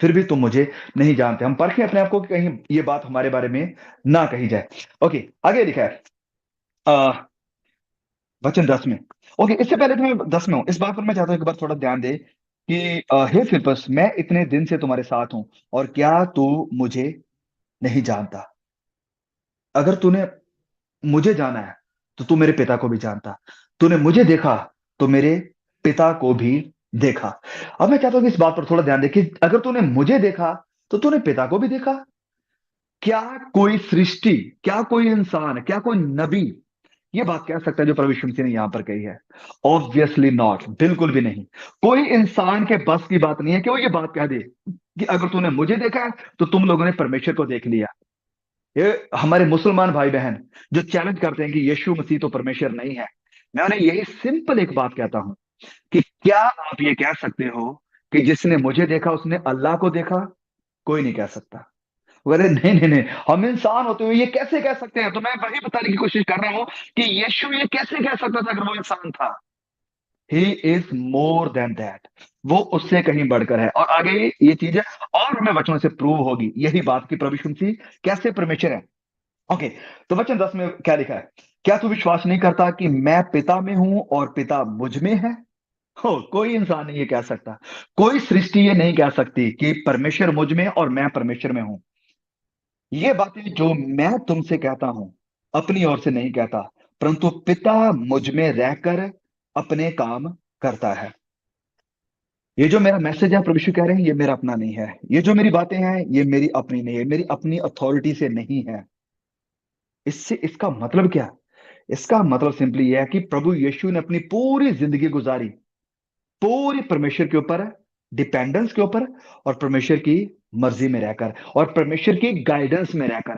फिर भी तुम मुझे नहीं जानते। हम परखें अपने आप को कि कहीं ये बात हमारे बारे में ना कही जाए। ओके, आगे लिखा है वचन 10 में। ओके, इससे पहले तो मैं 10 में हूं, इस बात पर मैं चाहता हूं एक बार थोड़ा ध्यान दे कि हे फिलिप्पस, मैं इतने दिन से तुम्हारे साथ हूं, और क्या तू मुझे नहीं जानता? अगर तूने मुझे जाना है तो तू मेरे पिता को भी जानता, तूने मुझे देखा तो मेरे पिता को भी देखा। अब मैं चाहता हूं कि इस बात पर थोड़ा ध्यान दे कि अगर तूने मुझे देखा तो तूने पिता को भी देखा। क्या कोई सृष्टि, क्या कोई इंसान, क्या कोई नबी ये बात कह सकता है जो प्रभु यीशु मसीह ने यहां पर कही है? ऑब्वियसली नॉट, बिल्कुल भी नहीं। कोई इंसान के बस की बात नहीं है कि वो ये बात कह दे कि अगर तूने मुझे देखा है तो तुम लोगों ने परमेश्वर को देख लिया। ये हमारे मुसलमान भाई बहन जो चैलेंज करते हैं कि यीशु मसीह तो परमेश्वर नहीं है, मैं उन्हें यही सिंपल एक बात कहता हूं कि क्या आप ये कह सकते हो कि जिसने मुझे देखा उसने अल्लाह को देखा? कोई नहीं कह सकता। अरे नहीं नहीं नहीं, हम इंसान होते हुए ये कैसे कह सकते हैं? तो मैं वही बताने की कोशिश कर रहा हूं कि यीशु ये कैसे कह सकता था अगर वो इंसान था। He is more than that, वो उससे कहीं बढ़कर है। और आगे ये चीज है, और हमें वचनों से प्रूव होगी यही बात कि प्रभु यीशु मसीह कैसे परमेश्वर है। ओके, तो वचन 10 में क्या लिखा है? क्या तू विश्वास नहीं करता कि मैं पिता में हूं और पिता मुझ में है? हो, कोई इंसान नहीं ये कह सकता, कोई सृष्टि ये नहीं कह सकती कि परमेश्वर मुझ में और मैं परमेश्वर में हूं। ये बातें जो मैं तुमसे कहता हूं अपनी ओर से नहीं कहता, परंतु पिता मुझ में रहकर अपने काम करता है। ये जो मेरा मैसेज है, प्रभु यीशु कह रहे हैं, ये मेरा अपना नहीं है। ये जो मेरी बातें हैं ये मेरी अपनी नहीं है, मेरी अपनी अथॉरिटी से नहीं है। इससे इसका मतलब क्या? इसका मतलब सिंपली यह है कि प्रभु यीशु ने अपनी पूरी जिंदगी गुजारी पूरी परमेश्वर के ऊपर, डिपेंडेंस के ऊपर, और परमेश्वर की मर्जी में रहकर, और परमेश्वर की गाइडेंस में रहकर।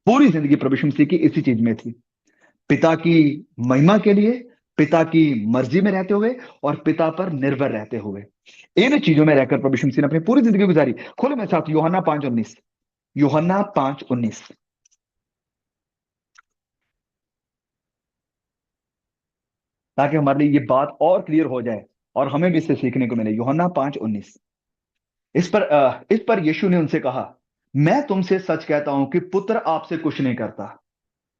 पूरी जिंदगी प्रभु यीशु मसीह की इसी चीज में थी, पिता की महिमा के लिए, पिता की मर्जी में रहते हुए, और पिता पर निर्भर रहते हुए। इन चीजों में रहकर प्रभु यीशु मसीह ने अपनी पूरी जिंदगी गुजारी। खोलो मेरे साथ यूहन्ना 5:19, यूहन्ना 5:19, ताकि हमारे लिए ये बात और क्लियर हो जाए और हमें भी इससे सीखने को मिले। यूहन्ना 5:19, इस पर यीशु ने उनसे कहा, मैं तुमसे सच कहता हूं कि पुत्र आपसे कुछ नहीं करता,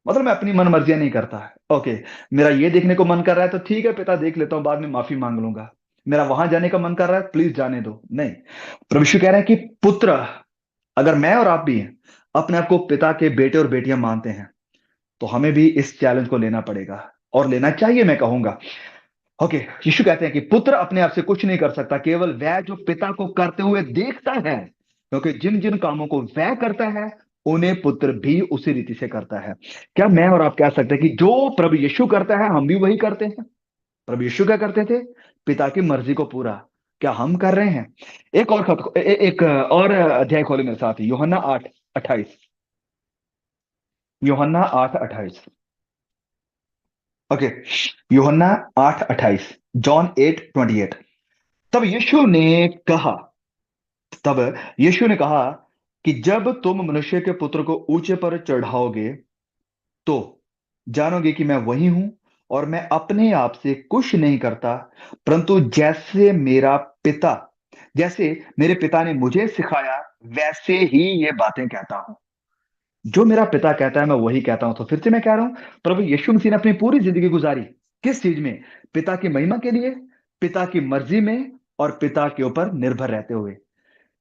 मतलब मैं अपनी मन मर्जियां नहीं करता है। ओके, मेरा ये देखने को मन कर रहा है तो ठीक है पिता, देख लेता हूं, बाद में माफी मांग लूंगा। मेरा वहां जाने का मन कर रहा है, प्लीज जाने दो, नहीं। प्रभु यीशु कह रहे हैं कि पुत्र, अगर मैं और आप भी हैं, अपने आप को पिता के बेटे और बेटियां मानते हैं, तो हमें भी इस चैलेंज को लेना पड़ेगा, और लेना चाहिए मैं कहूंगा। ओके, यीशु कहते हैं कि पुत्र अपने आप से कुछ नहीं कर सकता, केवल वह जो पिता को करते हुए देखता है, क्योंकि जिन जिन कामों को वह करता है उन्हें पुत्र भी उसी रीति से करता है। क्या मैं और आप कह सकते हैं कि जो प्रभु यीशु करता है हम भी वही करते हैं? प्रभु यीशु क्या करते थे? पिता की मर्जी को पूरा। क्या हम कर रहे हैं? एक और एक और अध्याय खोले मेरे साथ, यूहन्ना 8:28। यूहन्ना 8:28। ओके, यूहन्ना 8:28। जॉन 8:28। तब यीशु ने कहा तब यीशु ने कहा कि जब तुम मनुष्य के पुत्र को ऊंचे पर चढ़ाओगे तो जानोगे कि मैं वही हूं, और मैं अपने आप से कुछ नहीं करता, परंतु जैसे मेरे पिता ने मुझे सिखाया वैसे ही ये बातें कहता हूं। जो मेरा पिता कहता है मैं वही कहता हूं। तो फिर से मैं कह रहा हूं, प्रभु यीशु मसीह ने अपनी पूरी जिंदगी गुजारी किस चीज में? पिता की महिमा के लिए, पिता की मर्जी में, और पिता के ऊपर निर्भर रहते हुए।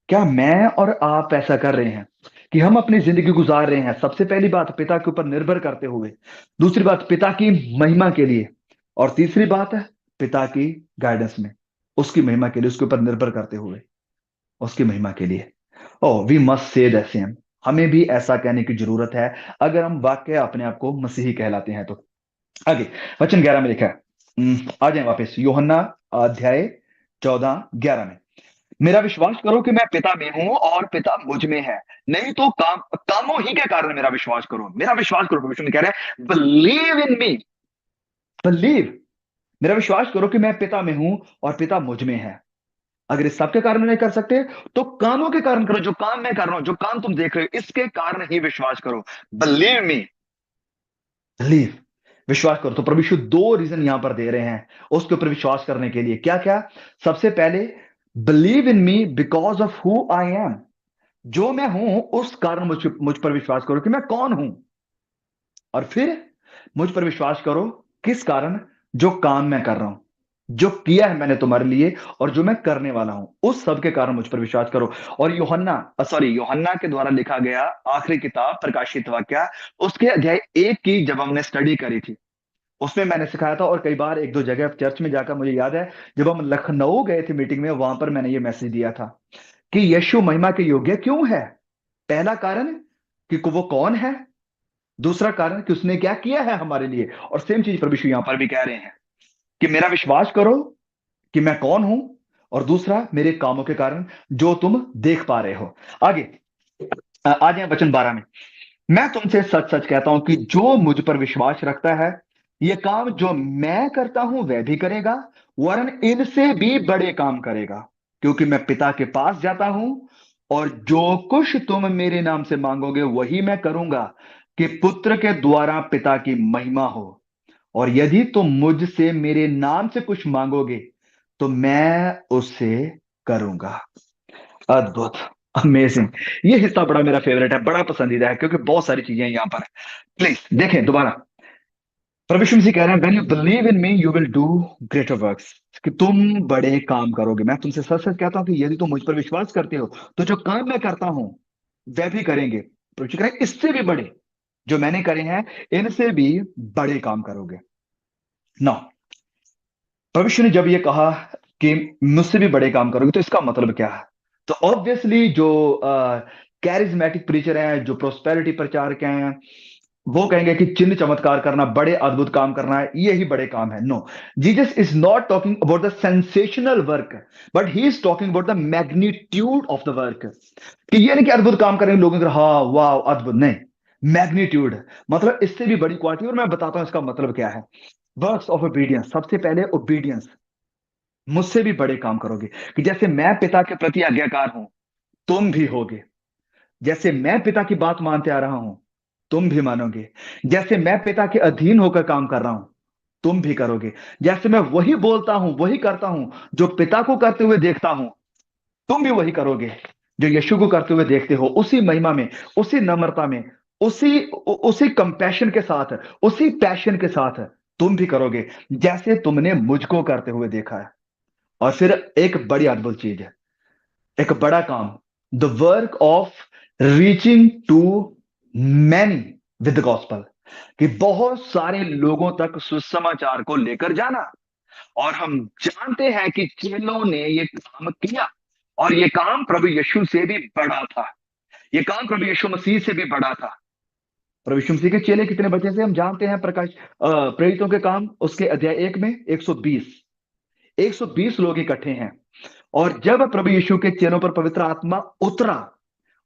क्या मैं और आप ऐसा कर रहे हैं कि हम अपनी जिंदगी गुजार रहे हैं? सबसे पहली बात, पिता के ऊपर निर्भर करते हुए। दूसरी बात, पिता की महिमा के लिए। और तीसरी बात है, पिता की गाइडेंस में, उसकी महिमा के लिए, उसके ऊपर निर्भर करते हुए, उसकी महिमा के लिए। Oh we must say the same. हमें भी ऐसा कहने की जरूरत है अगर हम वाकई अपने आप को मसीही कहलाते हैं तो। आगे वचन 11 में लिखा है, आ जाए वापस यूहन्ना अध्याय 14:11 में। मेरा विश्वास करो कि मैं पिता में हूं और पिता मुझ में है, नहीं तो कामों ही के कारण मेरा विश्वास करो। मेरा विश्वास करो, विष्णु कह रहे हैं बिलीव इन मी। बिलीव, मेरा विश्वास करो कि मैं पिता में हूं और पिता मुझ में है। अगर इस सब के कारण नहीं कर सकते तो कामों के कारण करो। जो काम मैं कर रहा हूं, जो काम तुम देख रहे हो, इसके कारण ही विश्वास करो। बिलीव मी, बिलीव, विश्वास करो। तो प्रभु यीशु दो रीजन यहां पर दे रहे हैं उसके ऊपर विश्वास करने के लिए। क्या क्या? सबसे पहले, believe in me because of who I am. जो मैं हूं उस कारण मुझ पर विश्वास करो कि मैं कौन हूं। और फिर मुझ पर विश्वास करो किस कारण? जो काम मैं कर रहा हूं, जो किया है मैंने तुम्हारे लिए, और जो मैं करने वाला हूं, उस सब के कारण मुझ पर विश्वास करो। और यूहन्ना के द्वारा लिखा गया आखिरी किताब प्रकाशित वाक्य, उसके अध्याय 1 की जब हमने स्टडी करी थी, उसमें मैंने सिखाया था। और कई बार एक दो जगह चर्च में जाकर, मुझे याद है जब हम लखनऊ गए थे मीटिंग में, वहां पर मैंने ये मैसेज दिया था कि यीशु महिमा के योग्य क्यों है। पहला कारण कि वो कौन है, दूसरा कारण कि उसने क्या किया है हमारे लिए। और सेम चीज प्रभु यीशु यहां पर भी कह रहे हैं कि मेरा विश्वास करो कि मैं कौन हूं, और दूसरा मेरे कामों के कारण जो तुम देख पा रहे हो। आगे आ जाए वचन 12 में। मैं तुमसे सच सच कहता हूं कि जो मुझ पर विश्वास रखता है, ये काम जो मैं करता हूं वह भी करेगा, वरन इनसे भी बड़े काम करेगा, क्योंकि मैं पिता के पास जाता हूं। और जो कुछ तुम मेरे नाम से मांगोगे वही मैं करूंगा, कि पुत्र के द्वारा पिता की महिमा हो। और यदि तुम मुझसे मेरे नाम से कुछ मांगोगे तो मैं उससे करूंगा। अद्भुत, अमेजिंग। ये हिस्सा बड़ा मेरा फेवरेट है, बड़ा पसंदीदा है, क्योंकि बहुत सारी चीजें यहां पर। प्लीज देखें दोबारा। प्रभु यीशु मसीह कह रहे हैं when you believe in me you will do greater works, कि तुम बड़े काम करोगे। मैं तुमसे सच सच कहता हूं कि यदि तुम मुझ पर विश्वास करते हो तो जो काम मैं करता हूं वह भी करेंगे। प्रभु यीशु कह रहे हैं इससे भी बड़े जो मैंने करे हैं, इनसे भी बड़े काम करोगे ना। प्रभु यीशु ने जब ये कहा कि मुझसे भी बड़े काम करोगे, तो इसका मतलब क्या है? तो ऑब्वियसली जो कैरिज्मेटिक प्रीचर हैं, जो प्रोस्पेरिटी प्रचारक हैं, वो कहेंगे कि चिन्ह चमत्कार करना, बड़े अद्भुत काम करना है, यही बड़े काम है। No, Jesus is not talking about the sensational work, but he is talking about the magnitude of the work. कि ये नहीं कि अद्भुत काम करेंगे लोगों को हाँ वाह अद्भुत, नहीं। मैग्नीट्यूड मतलब इससे भी बड़ी क्वालिटी। और मैं बताता हूं इसका मतलब क्या है। वर्क्स ऑफ ओबीडियंस, सबसे पहले ओबीडियंस। मुझसे भी बड़े काम करोगे, कि जैसे मैं पिता के प्रति आज्ञाकार हूं तुम भी होगे। जैसे मैं पिता की बात मानते आ रहा हूं तुम भी मानोगे। जैसे मैं पिता के अधीन होकर काम कर रहा हूं तुम भी करोगे। जैसे मैं वही बोलता हूं वही करता हूं जो पिता को करते हुए देखता हूं, तुम भी वही करोगे जो यीशु को करते हुए देखते हो। उसी महिमा में, उसी नम्रता में, उसी कंपैशन के साथ, उसी पैशन के साथ तुम भी करोगे जैसे तुमने मुझको करते हुए देखा है। और फिर एक बड़ी अद्भुत चीज है, एक बड़ा काम, the work of reaching to many with the gospel, कि बहुत सारे लोगों तक सुसमाचार को लेकर जाना। और हम जानते हैं कि चेलों ने ये काम किया, और ये काम प्रभु यीशु से भी बड़ा था। ये काम प्रभु यीशु मसीह से भी बड़ा था। प्रभु यीशु मसीह के चेले कितने बचे थे हम जानते हैं। प्रकाश प्रेरितों के काम उसके अध्याय 1 में 120 लोग इकट्ठे हैं। और जब प्रभु यीशु के चेलों पर पवित्र आत्मा उतरा,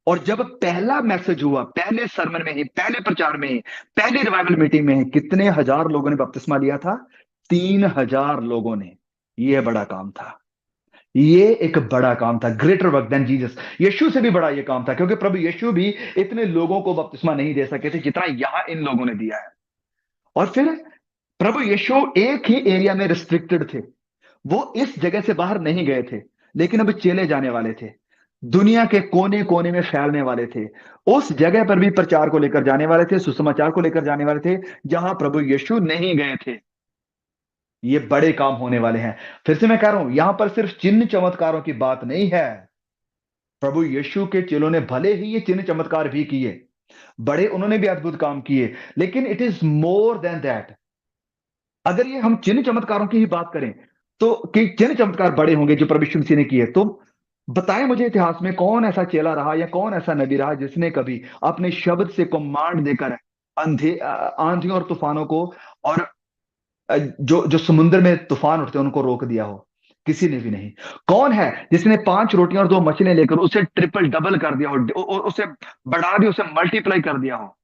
और जब पहला मैसेज हुआ, पहले सरमन में ही, पहले प्रचार में ही, पहली रिवाइवल मीटिंग में ही, कितने हजार लोगों ने बपतिस्मा लिया था? 3,000 लोगों ने। यह बड़ा काम था। ये एक बड़ा काम था, ग्रेटर वर्क देन जीसस। यीशु से भी बड़ा ये काम था, क्योंकि प्रभु यीशु भी इतने लोगों को बपतिस्मा नहीं दे सके थे जितना यहां इन लोगों ने दिया है। और फिर प्रभु यीशु एक ही एरिया में रिस्ट्रिक्टेड थे। वो इस जगह से बाहर नहीं गए थे, लेकिन अब चले जाने वाले थे। दुनिया के कोने कोने में फैलने वाले थे। उस जगह पर भी प्रचार को लेकर जाने वाले थे, सुसमाचार को लेकर जाने वाले थे, जहां प्रभु यीशु नहीं गए थे। ये बड़े काम होने वाले हैं। फिर से मैं कह रहा हूं, यहां पर सिर्फ चिन्ह चमत्कारों की बात नहीं है। प्रभु यीशु के चेलों ने भले ही ये चिन्ह चमत्कार भी किए, बड़े उन्होंने भी अद्भुत काम किए, लेकिन it is more than that. अगर ये हम चिन्ह चमत्कारों की ही बात करें, तो कि चिन्ह चमत्कार बड़े होंगे जो प्रभु यीशु मसीह ने किए, तो बताएं मुझे इतिहास में कौन ऐसा चेला रहा या कौन ऐसा नबी रहा जिसने कभी अपने शब्द से कमांड देकर आंधियों और तूफानों को, और जो जो समुद्र में तूफान उठते हैं उनको रोक दिया हो? किसी ने भी नहीं। कौन है जिसने 5 रोटियां और 2 मछलियां लेकर उसे ट्रिपल डबल कर दिया हो, उसे बढ़ा दिया, उसे मल्टीप्लाई कर दिया हो?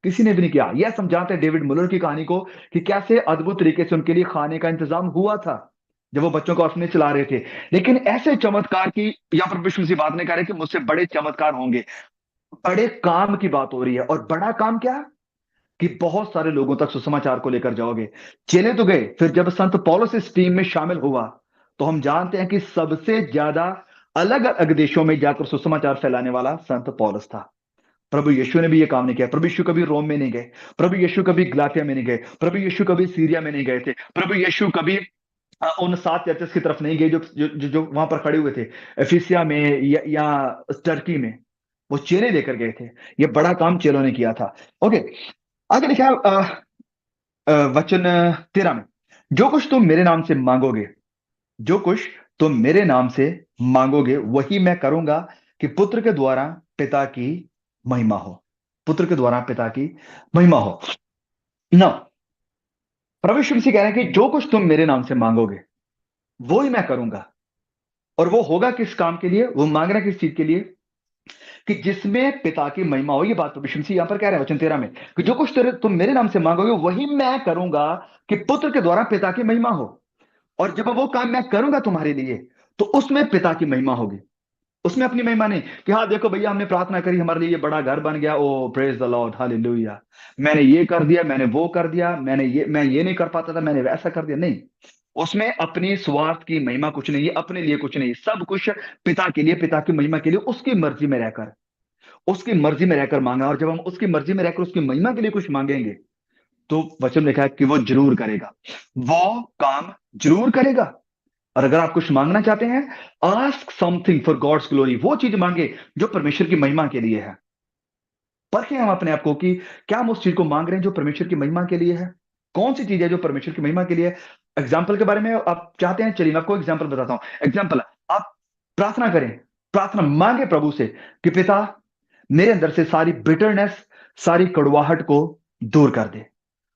किसी ने भी नहीं किया। यह समझाते हैं डेविड मुलर की कहानी को, कि कैसे अद्भुत तरीके से उनके लिए खाने का इंतजाम हुआ था जब वो बच्चों को ऑर्फनेज चला रहे थे। लेकिन ऐसे चमत्कार की यहाँ पर विष्णु सी बात नहीं कर रहे कि मुझसे बड़े चमत्कार होंगे। बड़े काम की बात हो रही है। और बड़ा काम क्या? कि बहुत सारे लोगों तक सुसमाचार को लेकर जाओगे। चले तो गए, फिर जब संत पौलुस इस टीम में शामिल हुआ, तो हम जानते हैं कि सबसे ज्यादा अलग अलग देशों में जाकर सुसमाचार फैलाने वाला संत पौलुस था। प्रभु यीशु ने भी ये काम नहीं किया। प्रभु यीशु कभी रोम में नहीं गए, प्रभु यीशु कभी गलातिया में नहीं गए, प्रभु यीशु कभी सीरिया में नहीं गए थे, प्रभु यीशु कभी उन 7 चर्चेस की तरफ नहीं गए जो वहां पर खड़े हुए थे, एफिसिया में या टर्की में। वो चेले लेकर गए थे। ये बड़ा काम चेलों ने किया था। ओके, आगे लिखा है वचन 13 में, जो कुछ तुम मेरे नाम से मांगोगे, जो कुछ तुम मेरे नाम से मांगोगे, वही मैं करूंगा, कि पुत्र के द्वारा पिता की महिमा हो। पुत्र के द्वारा पिता की महिमा हो ना। प्रभु यीशु मसीह कह रहे हैं कि जो कुछ तुम मेरे नाम से मांगोगे, वो ही मैं करूंगा। और वो होगा किस काम के लिए? वो मांग रहा है किस चीज के लिए? कि जिसमें पिता की महिमा हो। ये बात प्रभु यीशु मसीह यहां पर कह रहे हैं वचन 13 में, कि जो कुछ तुम मेरे नाम से मांगोगे, वही मैं करूंगा, कि पुत्र के द्वारा पिता की महिमा हो। और जब वो काम मैं करूंगा तुम्हारे लिए, तो उसमें पिता की महिमा होगी। उसमें अपनी महिमा नहीं कि हाँ देखो भैया, हमने प्रार्थना करी, हमारे लिए ये बड़ा घर बन गया, ओ प्रेज द लॉर्ड, हालेलुया, मैंने ये कर दिया, मैंने वो कर दिया, मैं ये नहीं कर पाता था, मैंने वैसा कर दिया। नहीं, उसमें अपनी स्वार्थ की महिमा कुछ नहीं है, अपने लिए कुछ नहीं, सब कुछ पिता के लिए, पिता की महिमा के लिए, उसकी मर्जी में रहकर, उसकी मर्जी में रहकर मांगा। और जब हम उसकी मर्जी में रहकर उसकी महिमा के लिए कुछ मांगेंगे, तो वचन में लिखा है कि वो जरूर करेगा, वो काम जरूर करेगा। और अगर आप कुछ मांगना चाहते हैं, ask something for God's glory, वो चीज मांगे जो परमेश्वर की महिमा के लिए है। परखें हम अपने आप को कि क्या हम उस चीज को मांग रहे हैं जो परमेश्वर की महिमा के लिए है। कौन सी चीज है जो परमेश्वर की महिमा के लिए है? एग्जाम्पल के बारे में आप चाहते हैं, चलिए मैं आपको एग्जाम्पल बताता हूं। एग्जाम्पल, आप प्रार्थना करें, प्रार्थना मांगे प्रभु से कि पिता, मेरे अंदर से सारी बिटरनेस, सारी कड़वाहट को दूर कर दे।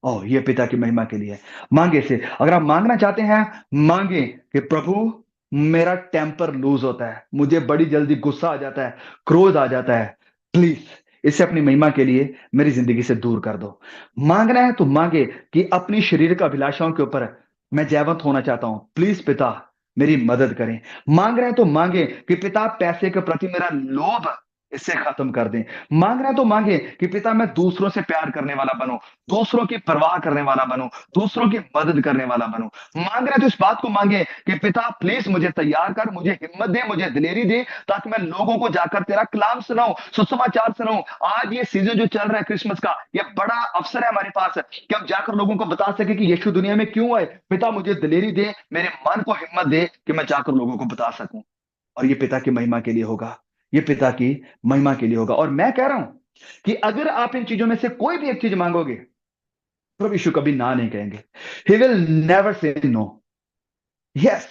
ओह, ये पिता की महिमा के लिए है। मांगे से, अगर आप मांगना चाहते हैं, मांगे कि प्रभु, मेरा टेम्पर लूज होता है, मुझे बड़ी जल्दी गुस्सा आ जाता है, क्रोध आ जाता है, प्लीज इसे अपनी महिमा के लिए मेरी जिंदगी से दूर कर दो। मांगना है तो मांगे कि अपनी शरीर का अभिलाषाओं के ऊपर मैं जयवंत होना चाहता हूं, प्लीज पिता मेरी मदद करें। मांग रहे हैं तो मांगे कि पिता, पैसे के प्रति मेरा लोभ इसे खत्म कर दें। मांग रहे हैं तो मांगे कि पिता, मैं दूसरों से प्यार करने वाला बनूं, दूसरों की परवाह करने वाला बनूं, दूसरों की मदद करने वाला बनूं। मांग रहे हैं तो इस बात को मांगे कि पिता प्लीज मुझे तैयार कर, मुझे हिम्मत दे, मुझे दिलेरी दे, ताकि मैं लोगों को जाकर तेरा कलाम सुनाऊं, सुसमाचार सुनाऊं। आज ये सीजन जो चल रहा है क्रिसमस का, ये बड़ा अवसर है हमारे पास कि हम जाकर लोगों को बता सके कि यीशु दुनिया में क्यों आए। पिता मुझे दिलेरी दे, मेरे मन को हिम्मत दे कि मैं जाकर लोगों को बता सकूं। और ये पिता की महिमा के लिए होगा, ये पिता की महिमा के लिए होगा। और मैं कह रहा हूं कि अगर आप इन चीजों में से कोई भी एक चीज मांगोगे, प्रभु यीशु कभी ना नहीं कहेंगे। He will never say no. Yes,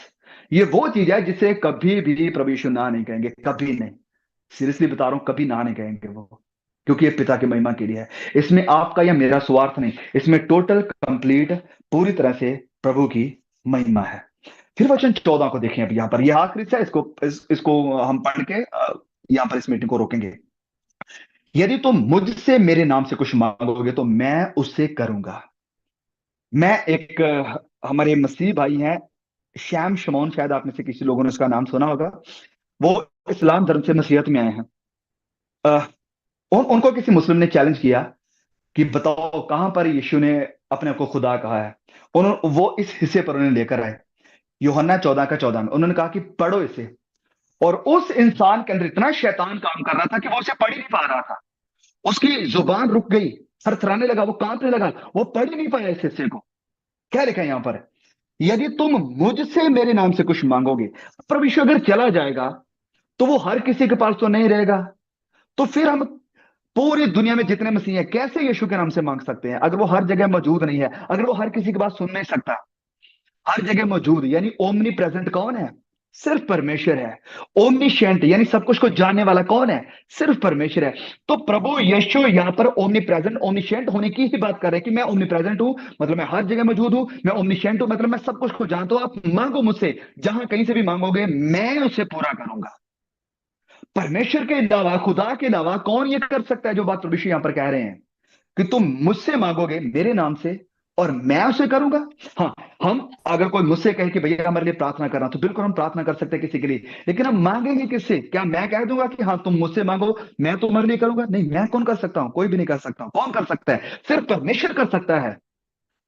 ये वो चीज है जिसे कभी भी प्रभु यीशु ना नहीं कहेंगे, कभी नहीं। सीरियसली बता रहा हूं, कभी ना नहीं कहेंगे वो, क्योंकि ये पिता की महिमा के लिए है। इसमें आपका या मेरा स्वार्थ नहीं, इसमें टोटल कंप्लीट पूरी तरह से प्रभु की महिमा है। फिर वचन 14 को देखें। अब यहाँ पर यह आखिरी से इसको हम पढ़ के यहाँ पर इस मीटिंग को रोकेंगे। यदि तुम मुझसे मेरे नाम से कुछ मांगोगे तो मैं उससे करूंगा। मैं एक हमारे मसीह भाई हैं, श्याम शमौन, शायद आप में से किसी लोगों ने उसका नाम सुना होगा। वो इस्लाम धर्म से मसीहत में आए हैं। अ, उनको किसी मुस्लिम ने चैलेंज किया कि बताओ कहां पर यीशु ने अपने आप को खुदा कहा है। वो इस हिस्से पर उन्हें लेकर आए, यूहन्ना 14 का 14 में। उन्होंने कहा कि पढ़ो इसे। और उस इंसान के अंदर इतना शैतान काम कर रहा था कि वो उसे पढ़ ही नहीं पा रहा था। उसकी जुबान रुक गई, थरथराने लगा, वो कांपने लगा, वो पढ़ ही नहीं पाया इस हिस्से को। क्या लिखा है यहां पर? यदि तुम मुझसे मेरे नाम से कुछ मांगोगे। प्रभु यीशु अगर चला जाएगा तो वो हर किसी के पास तो नहीं रहेगा। तो फिर हम पूरी दुनिया में जितने मसीह हैं कैसे यीशु के नाम से मांग सकते हैं, अगर वो हर जगह मौजूद नहीं है, अगर वो हर किसी की बात सुन नहीं सकता। हर जगह मौजूद यानी ओमनी प्रेजेंट कौन है? सिर्फ परमेश्वर है। ओमनीशेंट यानी सब कुछ को जानने वाला कौन है? सिर्फ परमेश्वर है। तो प्रभु यीशु यहाँ पर ओमनी प्रेजेंट ओमनीशेंट होने की ही बात कर रहे हैं कि मैं ओमनी प्रेजेंट हूं, मतलब मैं हर जगह मौजूद हूं। मैं ओमनीशेंट हूं, मतलब मैं सब कुछ को जानता हूं। आप मांगो मुझसे, जहां कहीं से भी मांगोगे मैं उसे पूरा करूंगा। परमेश्वर के अलावा, खुदा के अलावा कौन ये कर सकता है जो बात प्रभु यीशु यहाँ पर कह रहे हैं कि तुम मुझसे मांगोगे मेरे नाम से और मैं उसे करूंगा। हाँ, हम अगर कोई मुझसे कहे कि भैया हमारे लिए प्रार्थना करना, तो बिल्कुल हम प्रार्थना कर सकते हैं किसी के लिए। लेकिन हम मांगेंगे किससे? क्या मैं कह दूंगा कि हाँ तुम मुझसे मांगो, मैं तुम्हारे लिए करूंगा? नहीं, मैं कौन कर सकता हूं? कोई भी नहीं कर सकता हूं। कौन कर सकता है? सिर्फ परमेश्वर कर सकता है।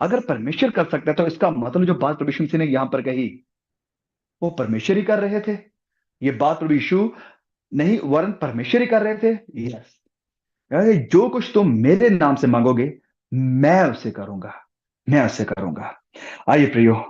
अगर परमेश्वर कर सकता है तो इसका मतलब जो बात प्रभु यीशु मसीह ने यहां पर कही, वो परमेश्वर ही कर रहे थे। ये बात प्रभु यीशु नहीं वरन परमेश्वर ही कर रहे थे। यस, अरे जो कुछ तुम मेरे नाम से मांगोगे मैं उसे करूंगा, मैं उसे करूंगा। आइए प्रियो,